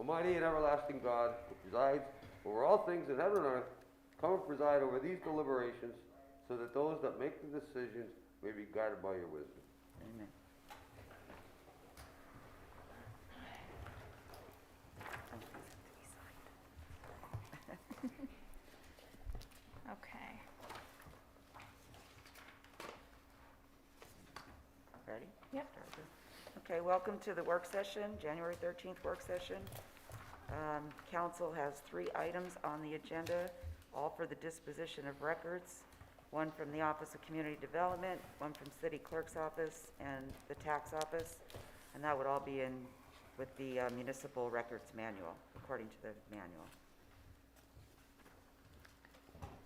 Almighty and everlasting God, who presides over all things in heaven and earth, come and preside over these deliberations, so that those that make the decisions may be guided by your wisdom. Amen. Okay. Ready? Yep. Okay, welcome to the work session, January 13th work session. Council has 3 items on the agenda, all for the disposition of records. One from the Office of Community Development, one from City Clerk's Office, and the Tax Office. And that would all be in with the Municipal Records Manual, according to the manual.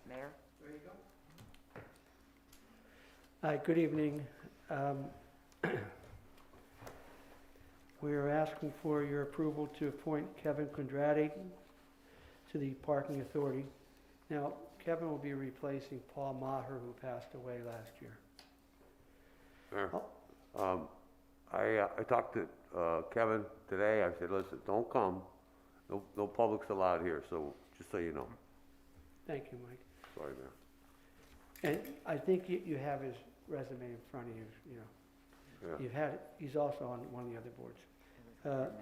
Mayor? There you go. Hi, good evening. We are asking for your approval to appoint Kevin Condrati to the Parking Authority. Now, Kevin will be replacing Paul Maher, who passed away last year. Mayor, I talked to Kevin today. I said, listen, don't come. No public's allowed here, so just so you know. Thank you, Mike. Sorry, Mayor. And I think you have his resume in front of you, you know. Yeah. He's also on one of the other boards.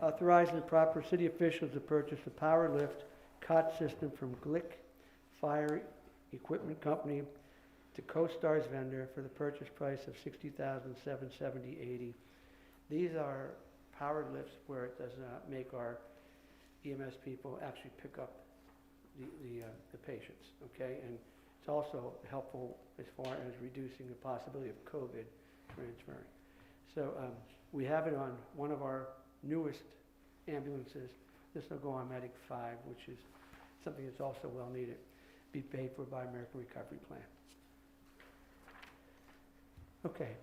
Authorizing the proper city officials to purchase a power lift cot system from Glick Fire Equipment Company to CoStar's vendor for the purchase price of $60,770.80. These are powered lifts where it does not make our EMS people actually pick up the patients, okay? And it's also helpful as far as reducing the possibility of COVID transferring. So we have it on one of our newest ambulances. This will go on Medic 5, which is something that's also well needed. Be paid for by American Recovery Plan. Okay,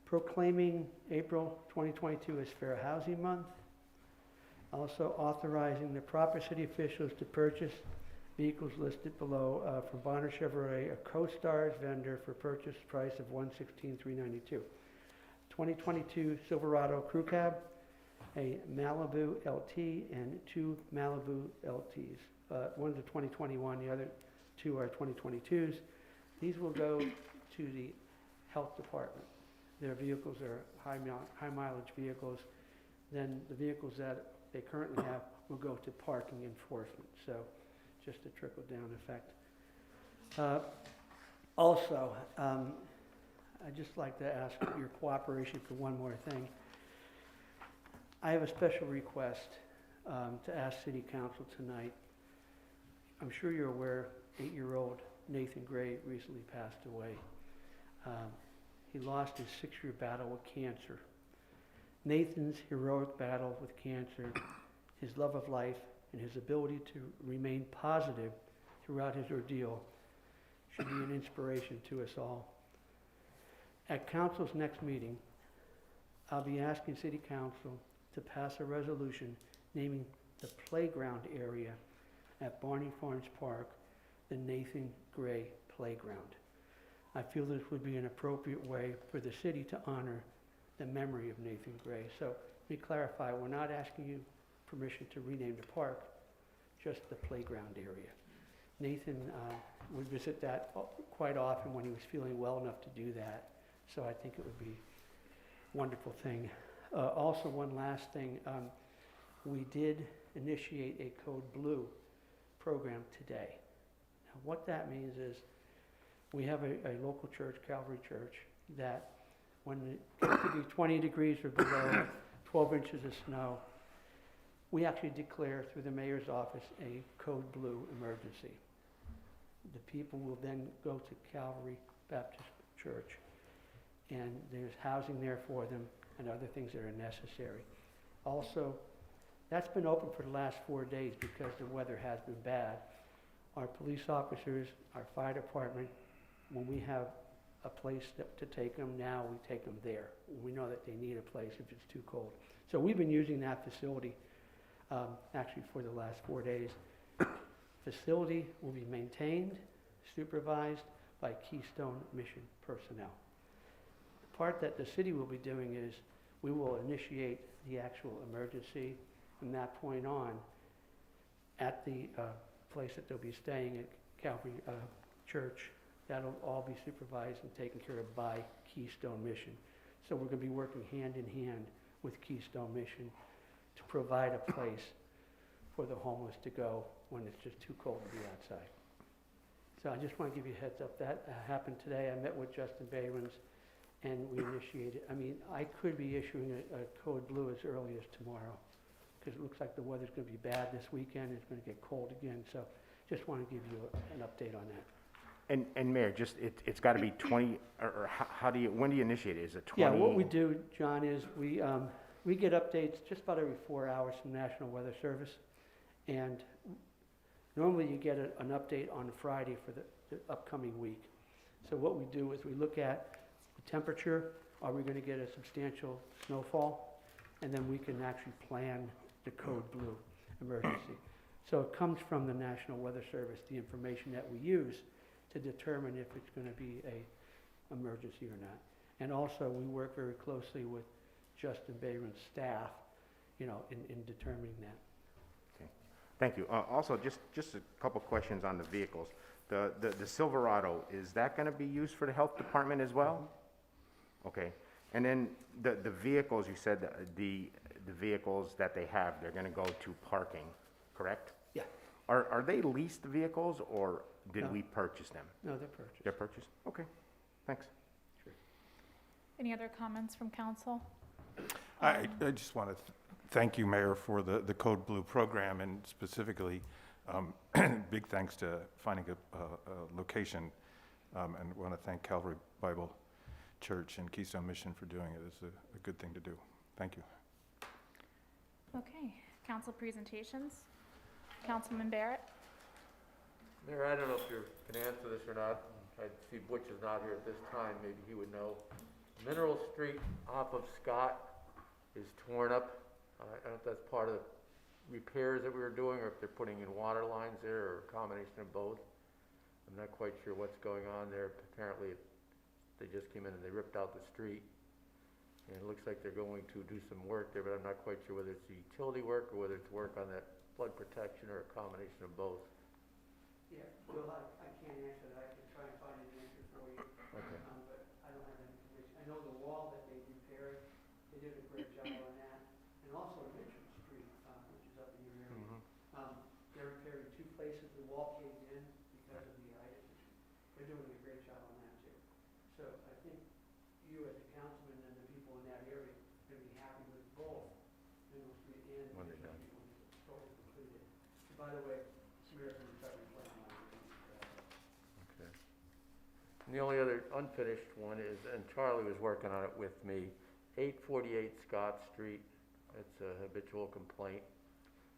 proclaiming April 2022 as Fair Housing Month. Also authorizing the proper city officials to purchase vehicles listed below from Bonner Chevrolet, a CoStar's vendor for purchase price of $116,392. 2022 Silverado Crew Cab, a Malibu LT, and 2 Malibu LTs. One's a 2021, the other 2 are 2022s. These will go to the health department. Their vehicles are high mileage vehicles. Then the vehicles that they currently have will go to parking enforcement. So just a trickle down effect. Also, I'd just like to ask your cooperation for one more thing. I have a special request to ask City Council tonight. I'm sure you're aware 8-year-old Nathan Gray recently passed away. He lost his 6-year battle with cancer. Nathan's heroic battle with cancer, his love of life, and his ability to remain positive throughout his ordeal should be an inspiration to us all. At Council's next meeting, I'll be asking City Council to pass a resolution naming the playground area at Barney Farms Park the Nathan Gray Playground. I feel this would be an appropriate way for the city to honor the memory of Nathan Gray. So let me clarify, we're not asking you permission to rename the park, just the playground area. Nathan would visit that quite often when he was feeling well enough to do that. So I think it would be a wonderful thing. Also, one last thing, we did initiate a Code Blue program today. Now, what that means is we have a local church, Calvary Church, that when it gets to be 20 degrees or below, 12 inches of snow, we actually declare through the mayor's office a Code Blue emergency. The people will then go to Calvary Baptist Church, and there's housing there for them and other things that are necessary. Also, that's been open for the last 4 days because the weather has been bad. Our police officers, our fire department, when we have a place to take them, now we take them there. We know that they need a place if it's too cold. So we've been using that facility actually for the last 4 days. Facility will be maintained, supervised by Keystone Mission personnel. The part that the city will be doing is we will initiate the actual emergency from that point on, at the place that they'll be staying at Calvary Church, that'll all be supervised and taken care of by Keystone Mission. So we're going to be working hand in hand with Keystone Mission to provide a place for the homeless to go when it's just too cold to be outside. So I just want to give you a heads up. That happened today. I met with Justin Behrens, and we initiated. I mean, I could be issuing a code blue as early as tomorrow, because it looks like the weather's going to be bad this weekend. It's going to get cold again. So just want to give you an update on that. And Mayor, just, it's got to be 20, or how do you, when do you initiate it? Is it 20? Yeah, what we do, John, is we get updates just about every 4 hours from National Weather Service. And normally you get an update on Friday for the upcoming week. So what we do is we look at the temperature. Are we going to get a substantial snowfall? And then we can actually plan the code blue emergency. So it comes from the National Weather Service, the information that we use to determine if it's going to be a emergency or not. And also, we work very closely with Justin Behrens' staff, in determining that. Okay, thank you. Also, just a couple questions on the vehicles. The Silverado, is that going to be used for the health department as well? Okay, and then the vehicles, you said the vehicles that they have, they're going to go to parking, correct? Yeah. Are they leased vehicles, or did No. we purchase them? No, they're purchased. They're purchased? Okay, thanks. Any other comments from council? I just want to thank you, Mayor, for the Code Blue program, and specifically, big thanks to finding a location, and want to thank Calvary Bible Church and Keystone Mission for doing it. It's a good thing to do. Thank you. Okay, council presentations. Councilman Barrett? Mayor, I don't know if you can answer this or not. I see Butch is not here at this time. Maybe he would know. Mineral Street off of Scott is torn up. I don't know if that's part of the repairs that we were doing, or if they're putting in water lines there, or a combination of both. I'm not quite sure what's going on there. Apparently, they just came in and they ripped out the street. And it looks like they're going to do some work there, but I'm not quite sure whether it's the utility work or whether it's work on that flood protection, or a combination of both. Yeah, Bill, I can't answer that. I can try and find an answer for you, Okay. but I don't have any information. I know the wall that they repaired, they did a great job on that. And also Richard Street, which is up in your area. They're repairing two places. The wall caved in because of the ice. They're doing a great job on that too. So I think you as a councilman and the people in that area are going to be happy with both Middle Street and When they're done. when it's totally completed. And by the way, American Recovery Plan on Okay. And the only other unfinished one is, and Charlie was working on it with me, 848 Scott Street. It's a habitual complaint.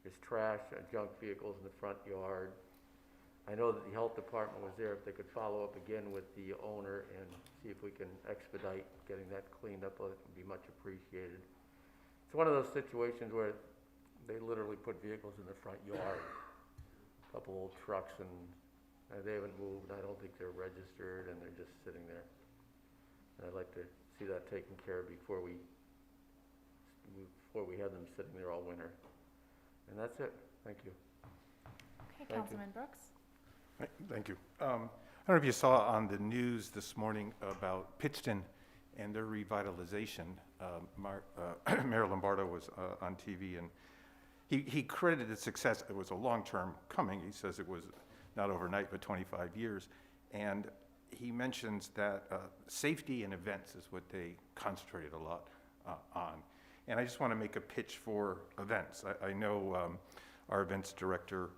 There's trash and junk vehicles in the front yard. I know that the health department was there. If they could follow up again with the owner and see if we can expedite getting that cleaned up, it would be much appreciated. It's one of those situations where they literally put vehicles in the front yard. A couple old trucks, and they haven't moved. I don't think they're registered, and they're just sitting there. And I'd like to see that taken care of before we have them sitting there all winter. And that's it. Thank you. Okay, you. Councilman Brooks? Thank you. I don't know if you saw on the news this morning about Pittston and their revitalization. Mayor Lombardo was on TV, and he credited the success. It was a long-term coming. He says it was not overnight, but 25 years. And he mentions that safety and events is what they concentrated a lot on. And I just want to make a pitch for events. I know our events director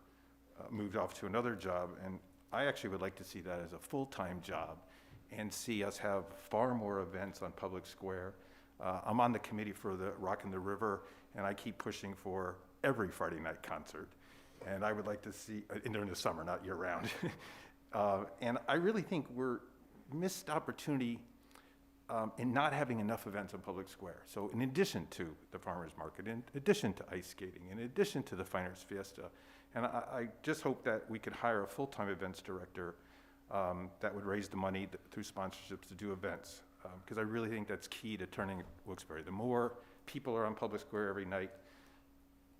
moved off to another job, and I actually would like to see that as a full-time job and see us have far more events on Public Square. I'm on the committee for the Rock in the River, and I keep pushing for every Friday night concert. And I would like to see, during the summer, not year-round. And I really think we're missed opportunity in not having enough events on Public Square. So in addition to the farmers market, in addition to ice skating, in addition to the Fine Arts Fiesta, and I just hope that we could hire a full-time events director that would raise the money through sponsorships to do events. Because I really think that's key to turning Wilkes-Barre. The more people are on Public Square every night,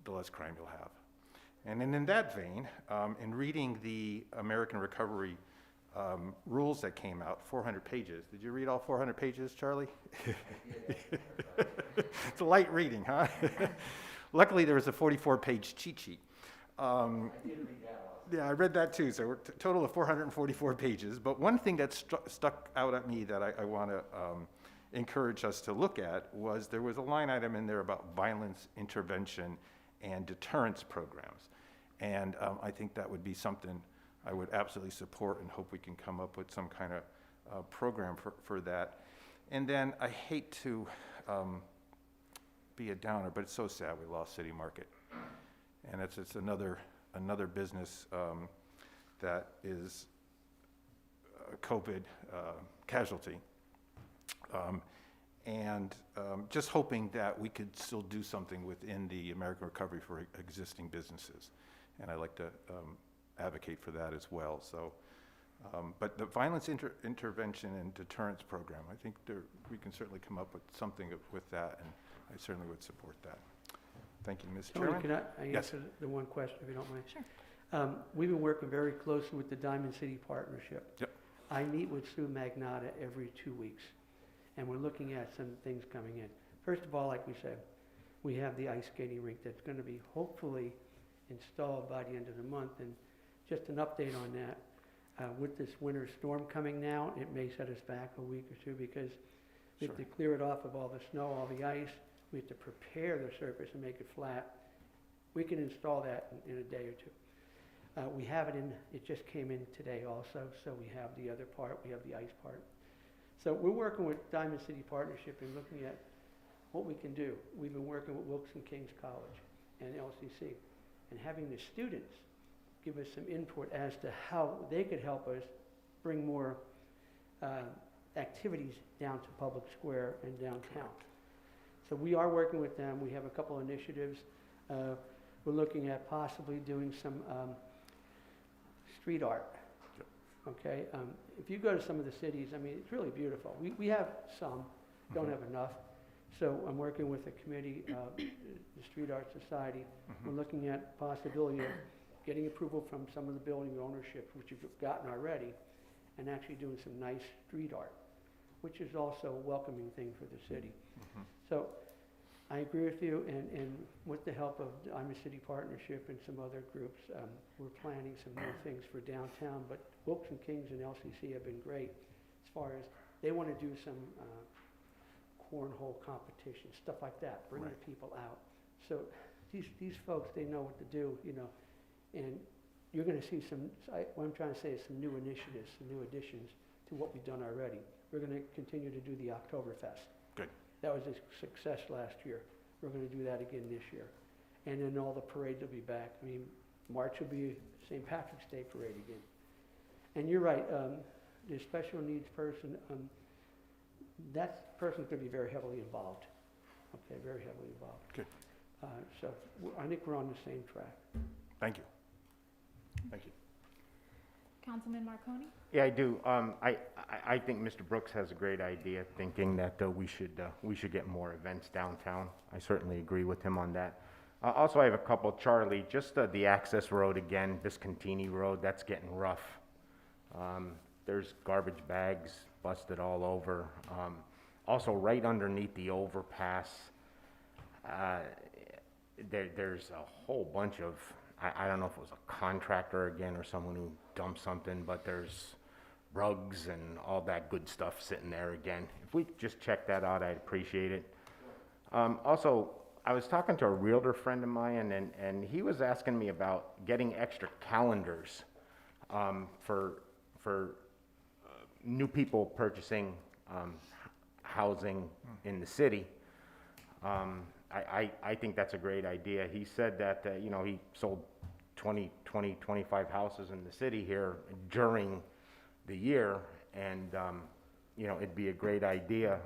the less crime you'll have. And then in that vein, in reading the American Recovery rules that came out, 400 pages. Did you read all 400 pages, Charlie? It's a light reading, huh? Luckily, there was a 44-page cheat sheet. Yeah, I read that too, so we're total of 444 pages. But one thing that stuck out at me that I want to encourage us to look at was there was a line item in there about violence intervention and deterrence programs. And I think that would be something I would absolutely support and hope we can come up with some kind of program for that. And then I hate to be a downer, but it's so sad we lost City Market. And it's another business that is a COVID casualty. Just hoping that we could still do something within the American Recovery for existing businesses. And I'd like to advocate for that as well. So, but the violence intervention and deterrence program, I think we can certainly come up with something with that, and I certainly would support that. Thank you, Mr. Tony, Chairman. can I Yes. answer the one question, if you don't mind? Sure. We've been working very closely with the Diamond City Partnership. Yep. I meet with Sue Magnata every 2 weeks, and we're looking at some things coming in. First of all, like we said, we have the ice skating rink that's going to be hopefully installed by the end of the month. And just an update on that, with this winter storm coming now, it may set us back a week or two because we have to clear it off of all the snow, all the ice. We have to prepare the surface and make it flat. We can install that in a day or two. We have it in, it just came in today also, so we have the other part, we have the ice part. So we're working with Diamond City Partnership and looking at what we can do. We've been working with Wilkes-Barre College and LCC and having the students give us some input as to how they could help us bring more activities down to Public Square and downtown. So we are working with them. We have a couple initiatives. We're looking at possibly doing some street art. Okay, if you go to some of the cities, I mean, it's really beautiful. We have some, don't have enough. So I'm working with the committee, the Street Art Society. We're looking at possibility of getting approval from some of the building ownership, which you've gotten already, and actually doing some nice street art, which is also a welcoming thing for the city. So I agree with you, and with the help of the Diamond City Partnership and some other groups, we're planning some new things for downtown, but Wilkes and Kings and LCC have been great as far as they want to do some cornhole competition, stuff like that, bring the people out. So these folks, they know what to do, you know, and you're going to see some, what I'm trying to say is some new initiatives, some new additions to what we've done already. We're going to continue to do the Oktoberfest. Good. That was a success last year. We're going to do that again this year. And then all the parades will be back. I mean, March will be St. Patrick's Day parade again. And you're right, the special needs person, that person's going to be very heavily involved. Okay, very heavily involved. Good. So I think we're on the same track. Thank you. Thank you. Councilman Marconi? Yeah, I do. I think Mr. Brooks has a great idea, thinking that we should get more events downtown. I certainly agree with him on that. Also, I have a couple. Charlie, just the access road again, Biscontini Road, that's getting rough. There's garbage bags busted all over. Also, right underneath the overpass, there's a whole bunch of, I don't know if it was a contractor again or someone who dumped something, but there's rugs and all that good stuff sitting there again. If we could just check that out, I'd appreciate it. Also, I was talking to a realtor friend of mine, and he was asking me about getting extra calendars for new people purchasing housing in the city. I think that's a great idea. He said that, you know, he sold 25 houses in the city here during the year, and, you know, it'd be a great idea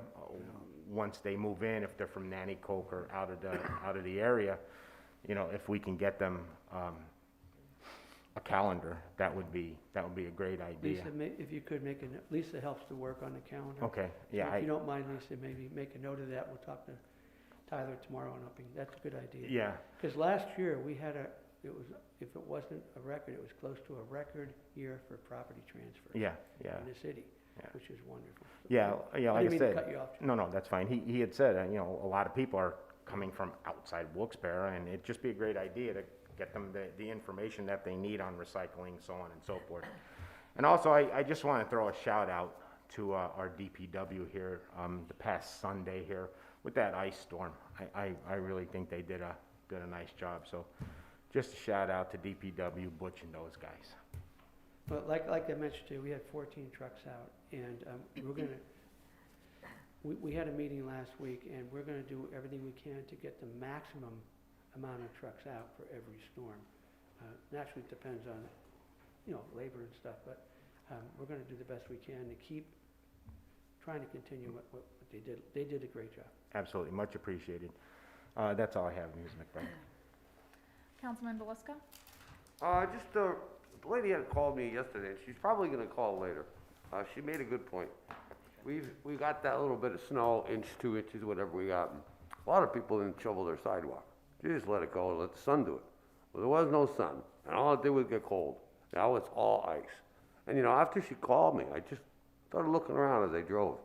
once they move in, if they're from Nanticoke or out of the area, you know, if we can get them a calendar, that would be a great idea. Lisa, if you could make Lisa helps to work on the calendar. Okay, yeah. So if you don't mind, Lisa, maybe make a note of that. We'll talk to Tyler tomorrow and hoping, that's a good idea. Yeah, Because last year, we had it was, if it wasn't a record, it was close to a record year for property transfers yeah, yeah, in the city, yeah. which is wonderful. So, Yeah, yeah, like I didn't mean to said. cut you off. No, no, that's fine. He had said, you know, a lot of people are coming from outside Wilkes-Barre, and it'd just be a great idea to get them the information that they need on recycling, so on and so forth. And also, I just want to throw a shout out to our DPW here, the past Sunday here, with that ice storm. I really think they did a nice job, so just a shout out to DPW, Butch and those guys. Well, like I mentioned to you, we had 14 trucks out, and we're gonna, we had a meeting last week, and we're gonna do everything we can to get the maximum amount of trucks out for every storm. Naturally, it depends on, you know, labor and stuff, but we're gonna do the best we can to keep trying to continue what they did. They did a great job. Absolutely, much appreciated. That's all I have, Ms. McBride. Councilman Belisca? The lady had called me yesterday, and she's probably gonna call later. She made a good point. We got that little bit of snow, inch, 2 inches, whatever we got. And a lot of people didn't shovel their sidewalk. They just let it go and let the sun do it. Well, there was no sun, and all it did was get cold. Now it's all ice. And you know, after she called me, I just started looking around as I drove.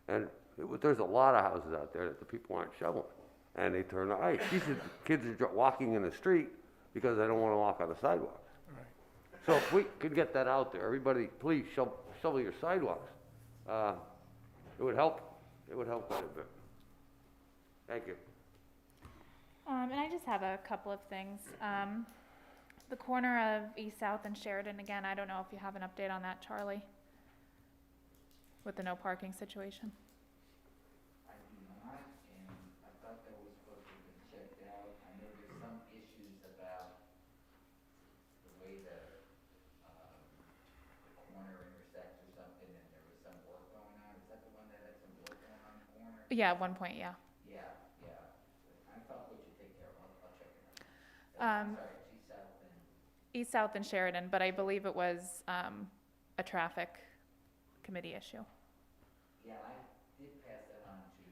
And there's a lot of houses out there that the people aren't shoveling, and they turn to ice. These are kids are walking in the street because they don't want to walk on the sidewalks. So if we could get that out there, everybody, please shovel your sidewalks. It would help. It would help quite a bit. Thank you. And I just have a couple of things. The corner of East South and Sheridan, again, I don't know if you have an update on that, Charlie, with the no parking situation. I do not, and I thought that was supposed to have been checked out. I know there's some issues about the way the corner intersects or something, and there was some work going on. Is that the one that had some work going on the corner? Yeah, at one point, yeah. Yeah, yeah. I thought what you take care of, I'll check it out. Um, Sorry, East South and, East South and Sheridan, but I believe it was a traffic committee issue. yeah, I did pass that on to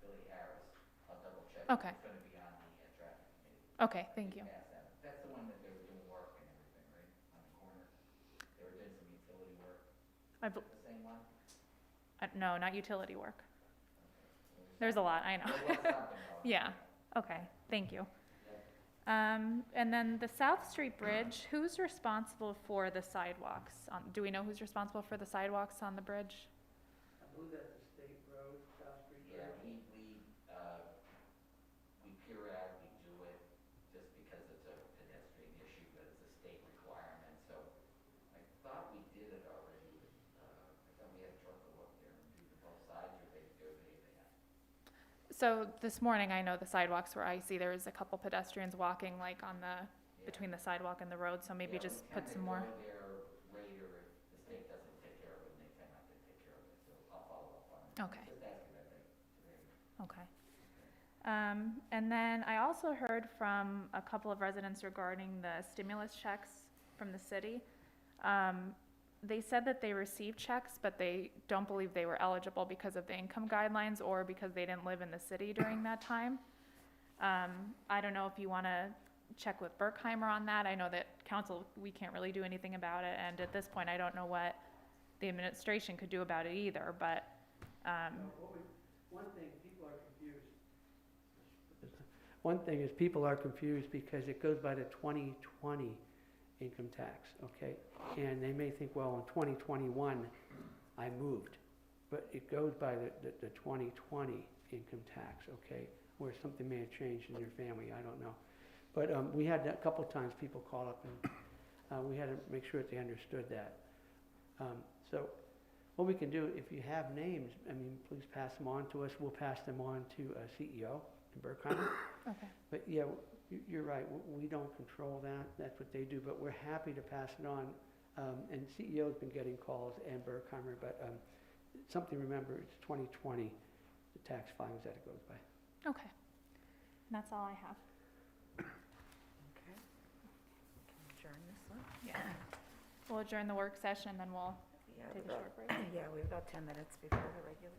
Billy Harris. I'll double check. Okay. It's gonna be on the traffic committee. Okay, thank you. Pass that. That's the one that they were doing work and everything, right, on the corner? They were doing some utility work. I Is it the same one? No, not utility work. There's a lot, I know. There was something going on. Yeah, okay, thank you. And then the South Street Bridge, who's responsible for the sidewalks? Do we know who's responsible for the sidewalks on the bridge? I believe that's the state road, South Street Yeah, Road. we periodically do it just because it's a pedestrian issue, but it's a state requirement, so I thought we did it already. I thought we had a truck go up there and do the both sides, or they have. So this morning, I know the sidewalks were icy. There was a couple pedestrians walking like on the, between the sidewalk and the road, so maybe just put some more. Go there later if the state doesn't take care of it, and they tend not to take care of it, so I'll follow up on it. Okay. Just asking that today. Okay. And then I also heard from a couple of residents regarding the stimulus checks from the city. They said that they received checks, but they don't believe they were eligible because of the income guidelines or because they didn't live in the city during that time. I don't know if you want to check with Berkheimer on that. I know that council, we can't really do anything about it, and at this point, I don't know what the administration could do about it either, but, One thing, people are confused. One thing is people are confused because it goes by the 2020 income tax, okay? And they may think, well, in 2021, I moved. But it goes by the 2020 income tax, okay? Where something may have changed in your family, I don't know. But we had a couple of times people call up and we had to make sure that they understood that. So what we can do, if you have names, I mean, please pass them on to us. We'll pass them on to a CEO in Berkheimer. okay. But yeah, you're right, we don't control that, that's what they do, but we're happy to pass it on. And CEO's been getting calls and Berkheimer, but something to remember, it's 2020, the tax filings that it goes by. Okay. And that's all I have. Okay. Can we adjourn this one? Yeah. We'll adjourn the work session, then we'll Yeah, take a we've short break. got- yeah, we've got 10 minutes before the regular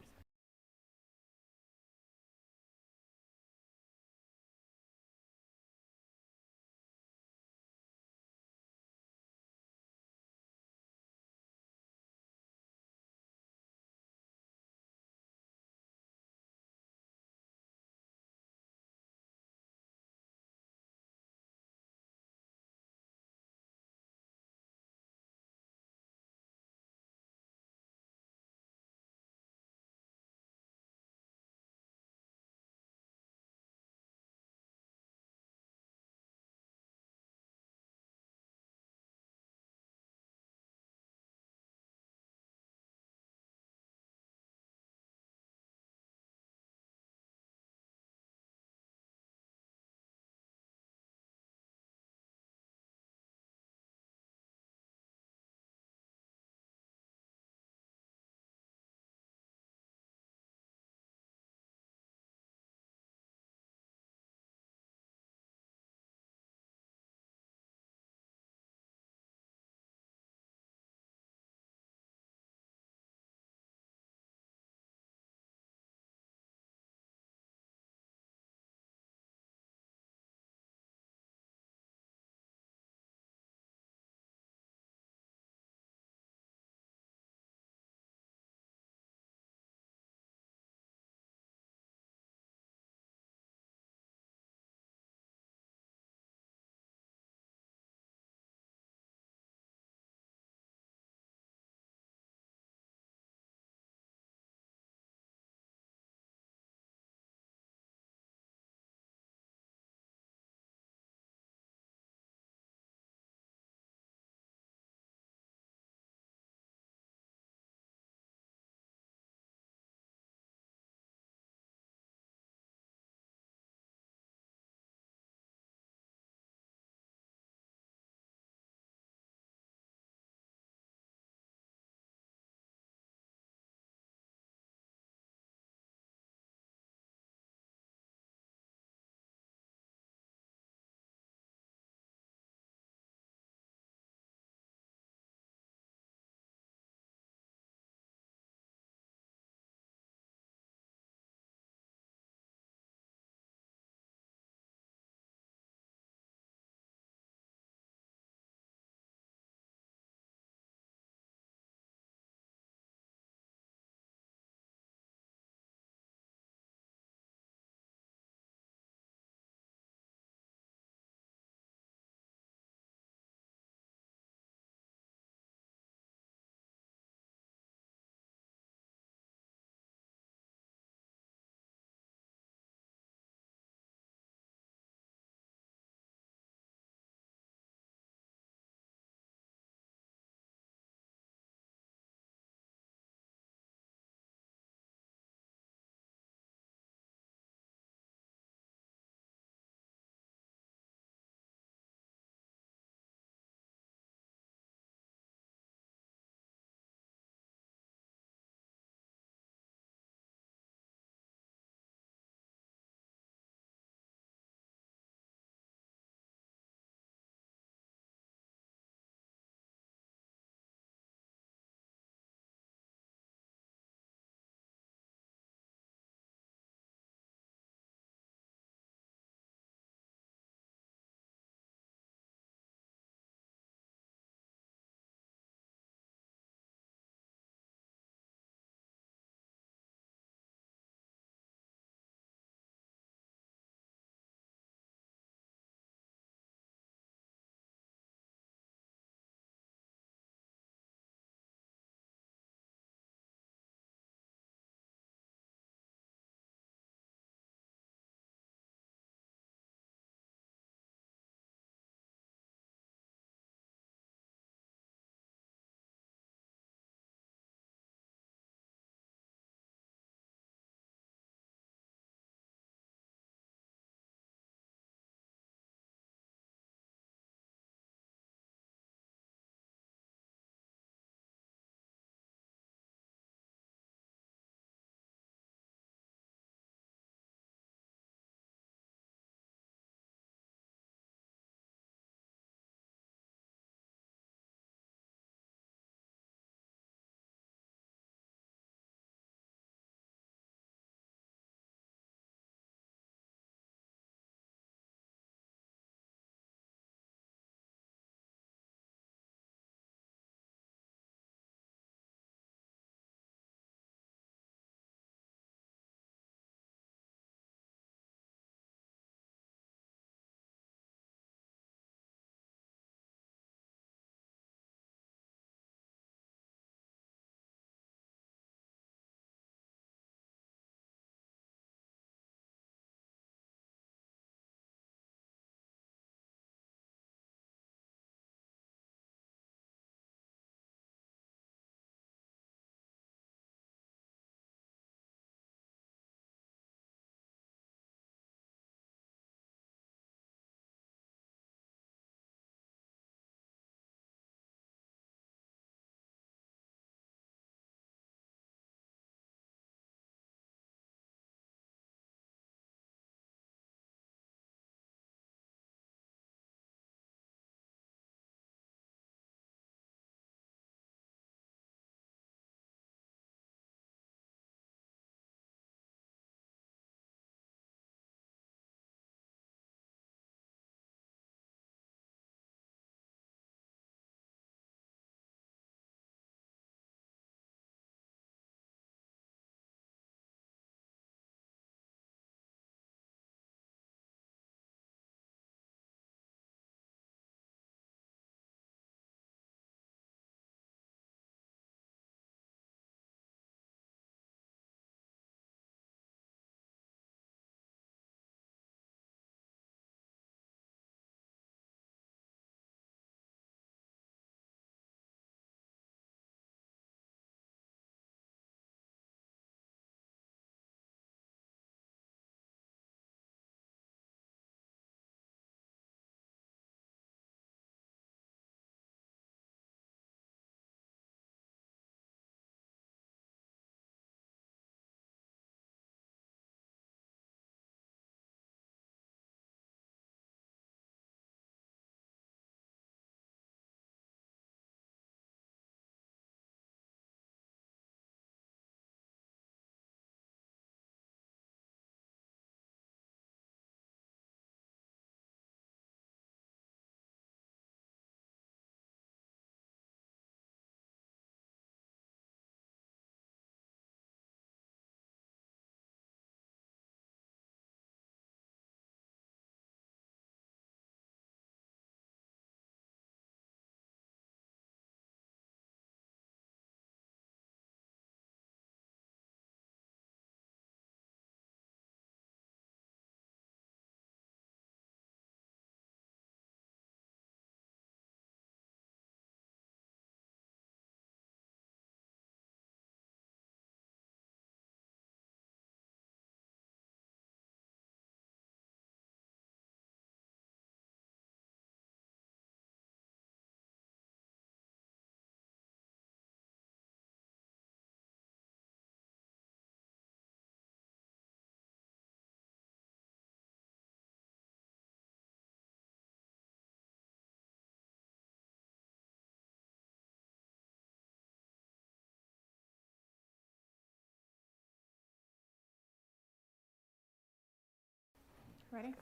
Ready?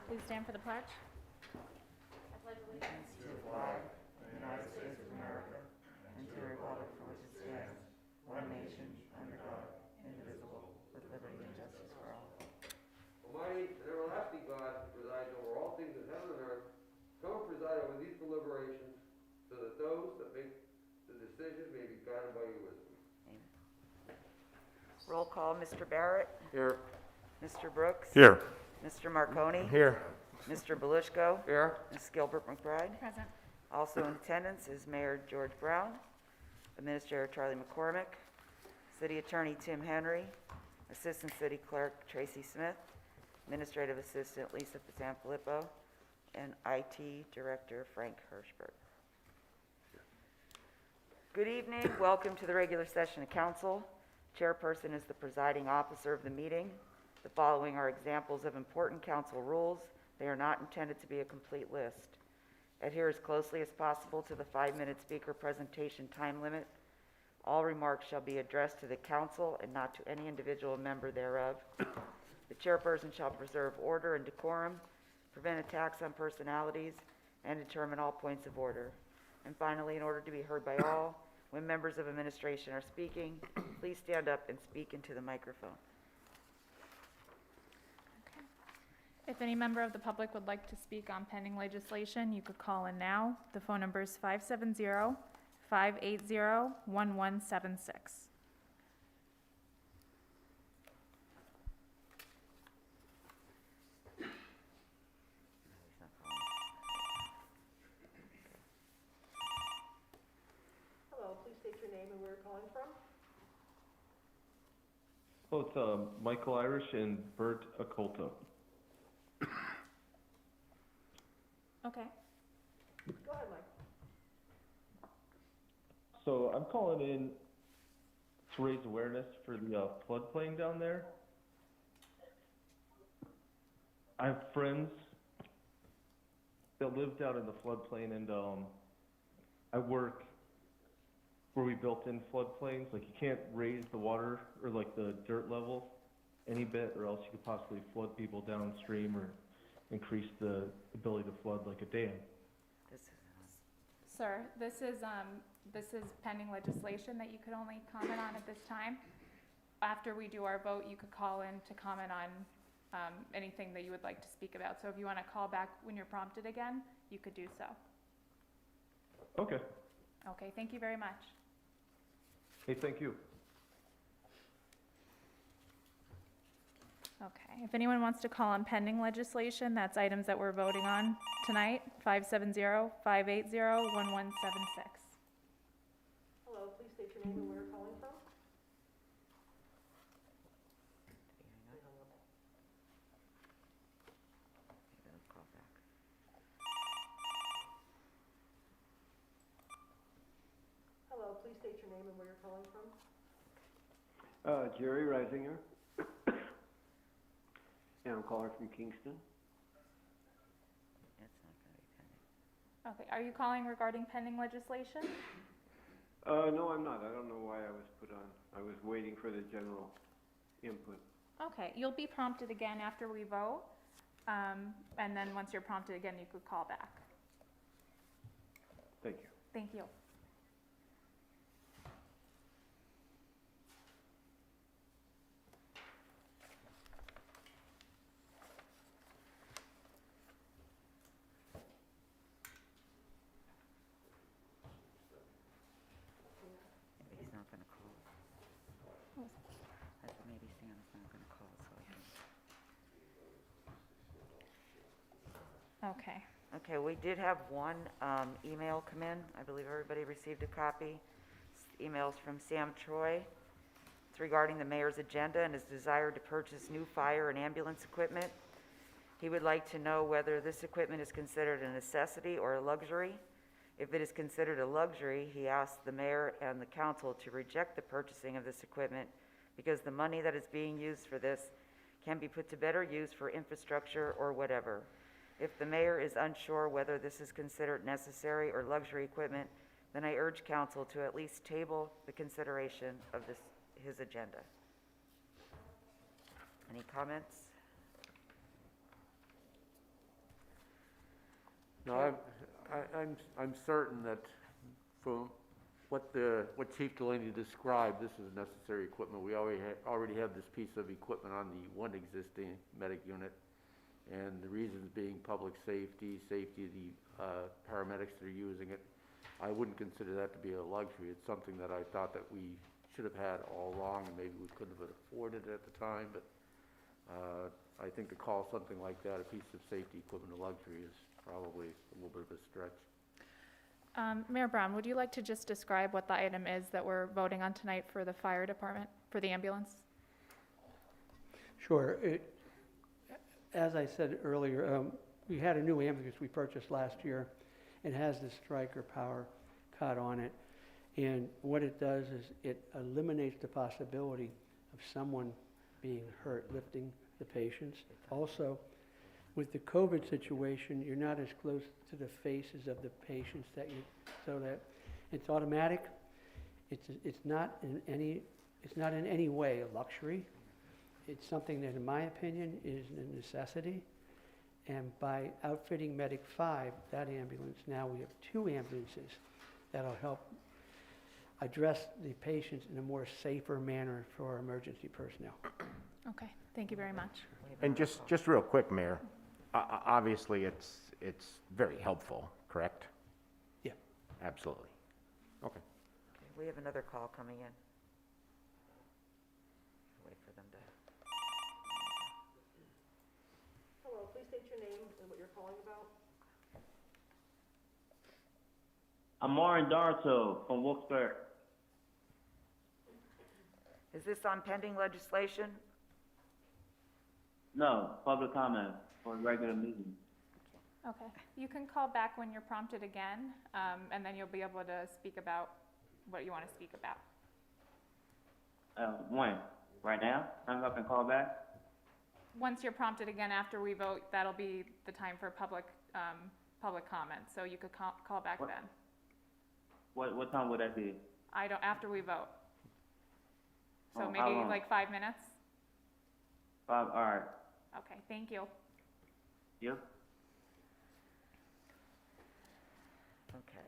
Please stand for the pledge. I pledge allegiance To the flag of the United States of America and to the republic for which it stands, one nation, under God, indivisible, with liberty and justice for all. Almighty and everlasting God, who presides over all things in heaven and earth, come and preside over these deliberations, so that those that make the decision may be guided by your wisdom. Roll call, Mr. Barrett, Here. Mr. Brooks, Here. Mr. Marconi, Here. Mr. Belishko, Here? Ms. Gilbert McBride. present. Also in attendance is Mayor George Brown, Administrator Charlie McCormick, City Attorney Tim Henry, Assistant City Clerk Tracy Smith, Administrative Assistant Lisa Patanfilippo, and IT Director Frank Hirschberg. Good evening, welcome to the regular session of council. Chairperson is the presiding officer of the meeting. The following are examples of important council rules. They are not intended to be a complete list. Adhere as closely as possible to the 5-minute speaker presentation time limit. All remarks shall be addressed to the council and not to any individual member thereof. The chairperson shall preserve order and decorum, prevent attacks on personalities, and determine all points of order. And finally, in order to be heard by all, when members of administration are speaking, please stand up and speak into the microphone. Okay. If any member of the public would like to speak on pending legislation, you could call in now. The phone number is 570-580-1176. Hello, please state your name and where you're calling from. Oh, it's Michael Irish and Bert Acolta. Okay. Go ahead, Mike. So I'm calling in to raise awareness for the floodplain down there. I have friends that live down in the floodplain, and I work where we built in floodplains. Like, you can't raise the water or like the dirt level any bit, or else you could possibly flood people downstream or increase the ability to flood like a dam. Sir, this is pending legislation that you could only comment on at this time. After we do our vote, you could call in to comment on anything that you would like to speak about. So if you want to call back when you're prompted again, you could do so. Okay. Okay, thank you very much. Hey, thank you. Okay, if anyone wants to call on pending legislation, that's items that we're voting on tonight, 570-580-1176. Hello, please state your name and where you're calling from. Hello, please state your name and where you're calling from. Jerry Reisinger. And I'm calling from Kingston. It's not going to be pending. Okay, are you calling regarding pending legislation? No, I'm not. I don't know why I was put on. I was waiting for the general input. Okay, you'll be prompted again after we vote, and then once you're prompted again, you could call back. Thank you. Thank you. He's not going to call. I said maybe Sam's not going to call, so I can. Okay. Okay, we did have one email come in. I believe everybody received a copy. Emails from Sam Troy. It's regarding the mayor's agenda and his desire to purchase new fire and ambulance equipment. He would like to know whether this equipment is considered a necessity or a luxury. If it is considered a luxury, he asks the mayor and the council to reject the purchasing of this equipment because the money that is being used for this can be put to better use for infrastructure or whatever. If the mayor is unsure whether this is considered necessary or luxury equipment, then I urge council to at least table the consideration of his agenda. Any comments? No, I'm certain that from what Chief Delaney described, this is necessary equipment. We already have this piece of equipment on the one existing medic unit. And the reasons being public safety, safety of the paramedics that are using it. I wouldn't consider that to be a luxury. It's something that I thought that we should have had all along, and maybe we couldn't have afforded it at the time, but I think to call something like that a piece of safety equipment a luxury is probably a little bit of a stretch. Mayor Brown, would you like to just describe what the item is that we're voting on tonight for the fire department, for the ambulance? Sure. As I said earlier, we had a new ambulance we purchased last year. It has the Stryker power cot on it. And what it does is it eliminates the possibility of someone being hurt lifting the patients. Also, with the COVID situation, you're not as close to the faces of the patients so that it's automatic. It's not in any way a luxury. It's something that, in my opinion, is a necessity. And by outfitting Medic 5, that ambulance, now we have 2 ambulances that'll help address the patients in a more safer manner for our emergency personnel. Okay, thank you very much. And just real quick, Mayor, obviously it's very helpful, correct? Yeah. Absolutely. Okay. We have another call coming in. Wait for them to. Hello, please state your name and what you're calling about. I'm Maureen Darto from Wilkes-Barre. Is this on pending legislation? No, public comment for a regular meeting. Okay, you can call back when you're prompted again, and then you'll be able to speak about what you want to speak about. When? Right now? I'm up and call back? Once you're prompted again after we vote, that'll be the time for public comment, so you could call back then. What time would that be? After we vote. So Oh, how maybe long? like 5 minutes? 5, all right. Okay, thank you. Yep. Okay.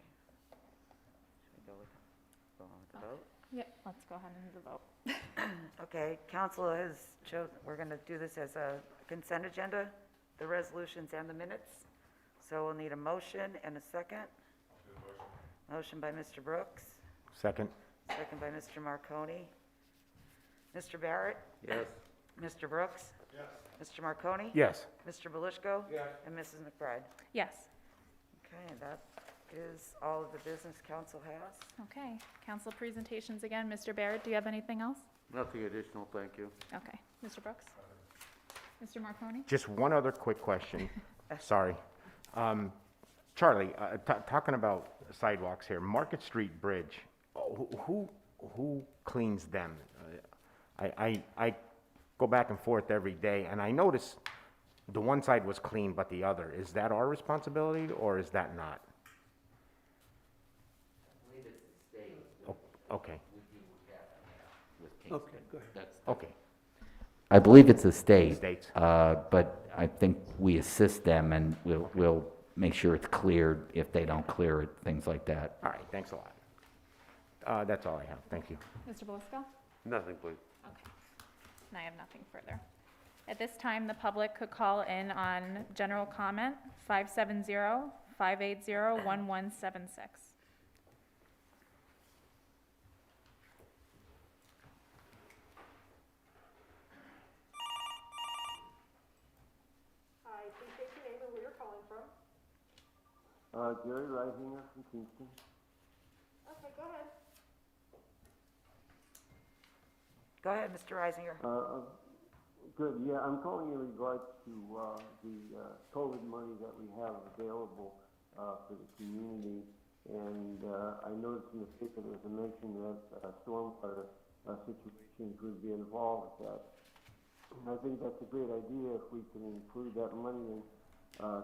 Should we go on with the vote? Yep, let's go ahead and do the vote. Okay, council has chosen, we're going to do this as a consent agenda, the resolutions and the minutes. So we'll need a motion and a second. Motion by Mr. Brooks, Second? second by Mr. Marconi. Mr. Barrett? Yes. Mr. Brooks? Yes. Mr. Marconi? Yes. Mr. Belishko? Yes. And Mrs. McBride? Yes. Okay, and that is all of the business council has. Okay, council presentations again. Mr. Barrett, do you have anything else? Nothing additional, thank you. Okay, Mr. Brooks? Mr. Marconi? Just one other quick question. Sorry. Charlie, talking about sidewalks here, Market Street Bridge, who cleans them? I go back and forth every day, and I notice the one side was clean, but the other. Is that our responsibility, or is that not? I believe it's the state. Okay, We deal with that now, with Kingston. Okay, go ahead. That's, okay. I believe it's the state. States. But I think we assist them and we'll make sure it's cleared if they don't clear it, things like that. All right, thanks a lot. That's all I have. Thank you. Mr. Belisco? Nothing, please. Okay. And I have nothing further. At this time, the public could call in on general comment, 570-580-1176. Hi, please state your name and where you're calling from. Gary Reisinger from Kingston. Okay, go ahead. Go ahead, Mr. Reisinger. Good, yeah, I'm calling in regards to the COVID money that we have available for the community. And I noticed in the paper there was a mention that stormwater situations would be involved with that. And I think that's a great idea if we can include that money in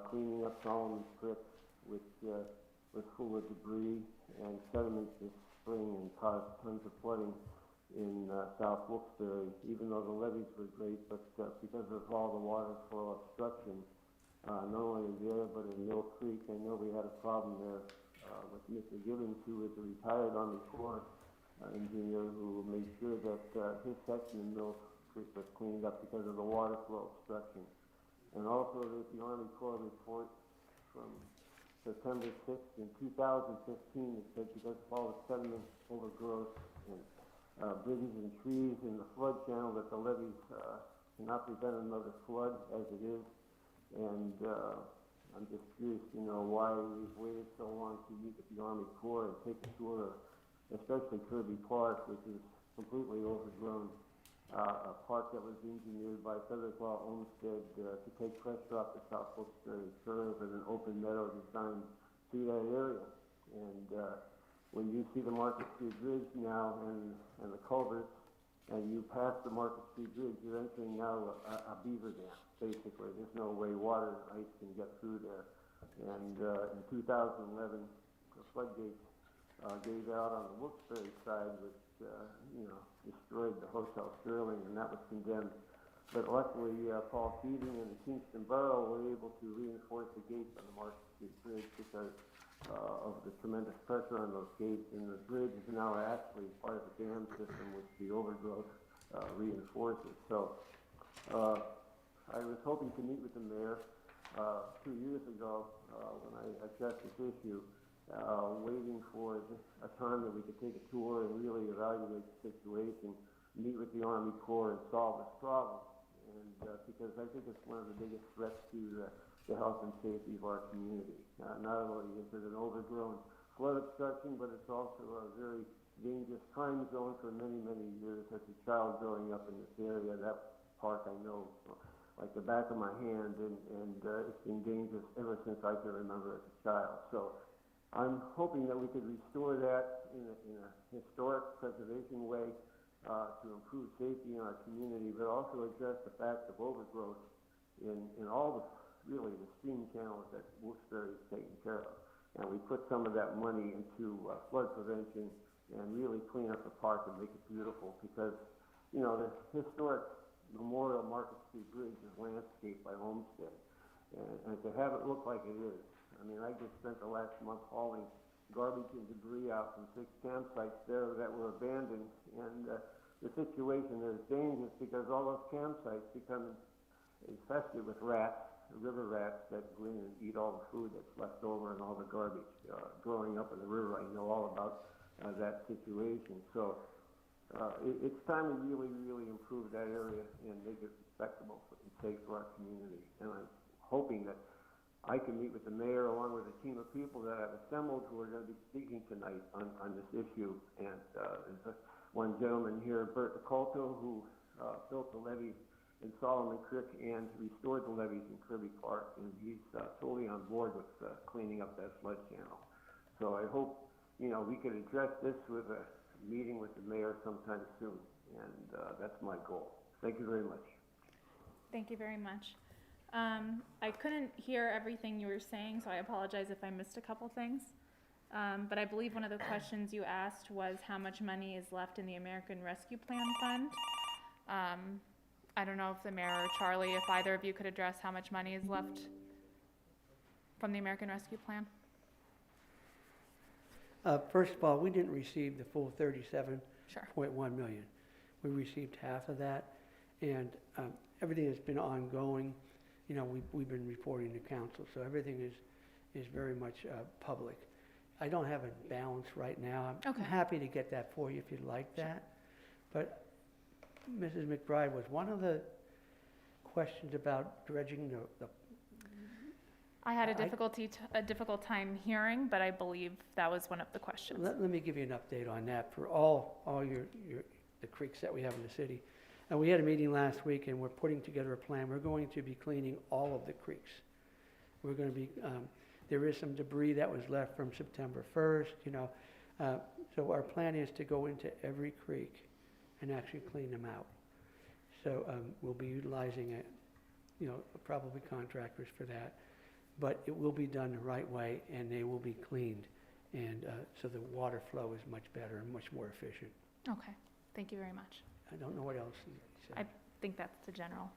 cleaning up Solomon Creek, which was full of debris and sediments this spring and caused tons of flooding in South Wilkes-Barre, even though the levees were great, but because of all the water flow obstruction, not only there, but in Mill Creek. I know we had a problem there with Mr. Gibbons, who is a retired Army Corps engineer who made sure that his section in Mill Creek was cleaned up because of the water flow obstruction. And also there's the Army Corps report from September 6th in 2015 that said because of all the sediment overgrowth and bridges and trees in the flood channel that the levees cannot prevent another flood as it is. And I'm just curious to know why we've waited so long to meet with the Army Corps and take a tour of especially Kirby Park, which is completely overgrown. A park that was engineered by Frederick Law Olmsted to take pressure off the South Wilkes-Barre curve and an open meadow designed through that area. And when you see the Market Street Bridge now and the culverts, and you pass the Market Street Bridge, you're entering now a beaver dam, basically. There's no way water and ice can get through there. And in 2011, the floodgates gave out on the Wilkes-Barre side, which destroyed the Hotel Sterling, and that was condemned. But luckily, Paul Keating and the Kingston Borough were able to reinforce the gates on the Market Street Bridge because of the tremendous pressure on those gates, and the bridge is now actually part of the dam system, which the overgrowth reinforces. So I was hoping to meet with the mayor 2 years ago when I addressed this issue, waiting for a time that we could take a tour and really evaluate the situation, meet with the Army Corps and solve this problem. And because I think it's one of the biggest threats to the health and safety of our community. Not only is it an overgrown flood obstruction, but it's also a very dangerous crime zone for many, many years. As a child growing up in this area, that park I know like the back of my hand, and it's been dangerous ever since I can remember as a child. So I'm hoping that we could restore that in a historic preservation way to improve safety in our community, but also address the fact of overgrowth in all the stream channels that Wilkes-Barre is taking care of. And we put some of that money into flood prevention and really clean up the park and make it beautiful, because, the historic Memorial Market Street Bridge is landscaped by Olmsted. And to have it look like it is, I just spent the last month hauling garbage and debris out from 6 campsites there that were abandoned, and the situation there is dangerous because all those campsites become infested with rats, river rats that go in and eat all the food that's left over and all the garbage. Growing up in the river, I know all about that situation. So it's time we really, really improve that area and make it respectable and safe for our community. And I'm hoping that I can meet with the mayor along with a team of people that I've assembled who are going to be speaking tonight on this issue. And there's one gentleman here, Bert DeColto, who built the levee in Solomon Creek and restored the levees in Kirby Park, and he's totally on board with cleaning up that flood channel. So I hope, we could address this with a meeting with the mayor sometime soon, and that's my goal. Thank you very much. Thank you very much. I couldn't hear everything you were saying, so I apologize if I missed a couple things. But I believe one of the questions you asked was how much money is left in the American Rescue Plan Fund. I don't know if the mayor or Charlie, if either of you could address how much money is left from the American Rescue Plan. First of all, we didn't receive the full 37.1 Sure. million. We received half of that, and everything has been ongoing. We've been reporting to council, so everything is very much public. I don't have a balance right now. I'm happy to get that for you if you'd like that. But Mrs. McBride, was one of the questions about dredging the I had a difficult time hearing, but I believe that was one of the questions. Let me give you an update on that for all the creeks that we have in the city. And we had a meeting last week, and we're putting together a plan. We're going to be cleaning all of the creeks. We're going to be, there is some debris that was left from September 1st, so our plan is to go into every creek and actually clean them out. So we'll be utilizing probably contractors for that. But it will be done the right way, and they will be cleaned. And so the water flow is much better and much more efficient. Okay, thank you very much. I don't know what else you said. I think that's the general.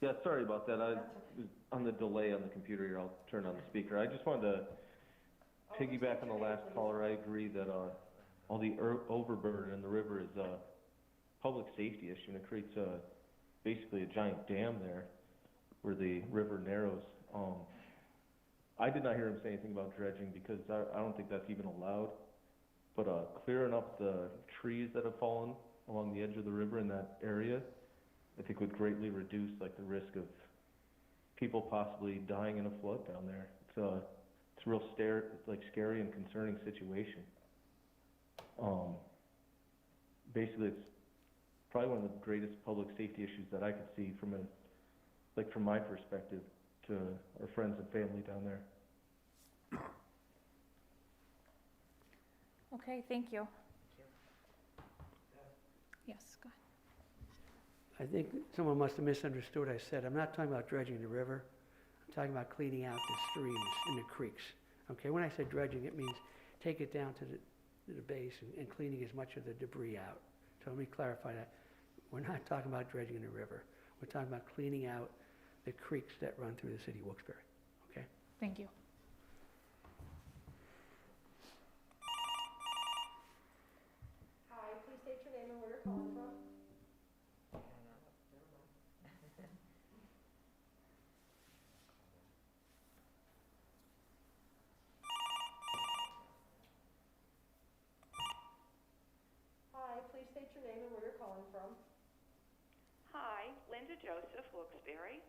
Yeah, sorry about that. On the delay on the computer here, I'll turn on the speaker. I just wanted to piggyback on the last caller. I agree that all the overburden in the river is a public safety issue, and it creates basically a giant dam there where the river narrows. I did not hear him say anything about dredging because I don't think that's even allowed. But clearing up the trees that have fallen along the edge of the river in that area, I think would greatly reduce like the risk of people possibly dying in a flood down there. It's a real scary and concerning situation. Basically, it's probably one of the greatest public safety issues that I could see from my perspective to our friends and family down there. Okay, thank you. Yes, go ahead. I think someone must have misunderstood what I said. I'm not talking about dredging the river. I'm talking about cleaning out the streams and the creeks. Okay, when I said dredging, it means take it down to the base and cleaning as much of the debris out. So let me clarify that. We're not talking about dredging the river. We're talking about cleaning out the creeks that run through the city of Wilkes-Barre. Okay? Thank you. Hi, please state your name and where you're calling from. Hi, please state your name and where you're calling from. Hi, Linda Joseph, Wilkes-Barre.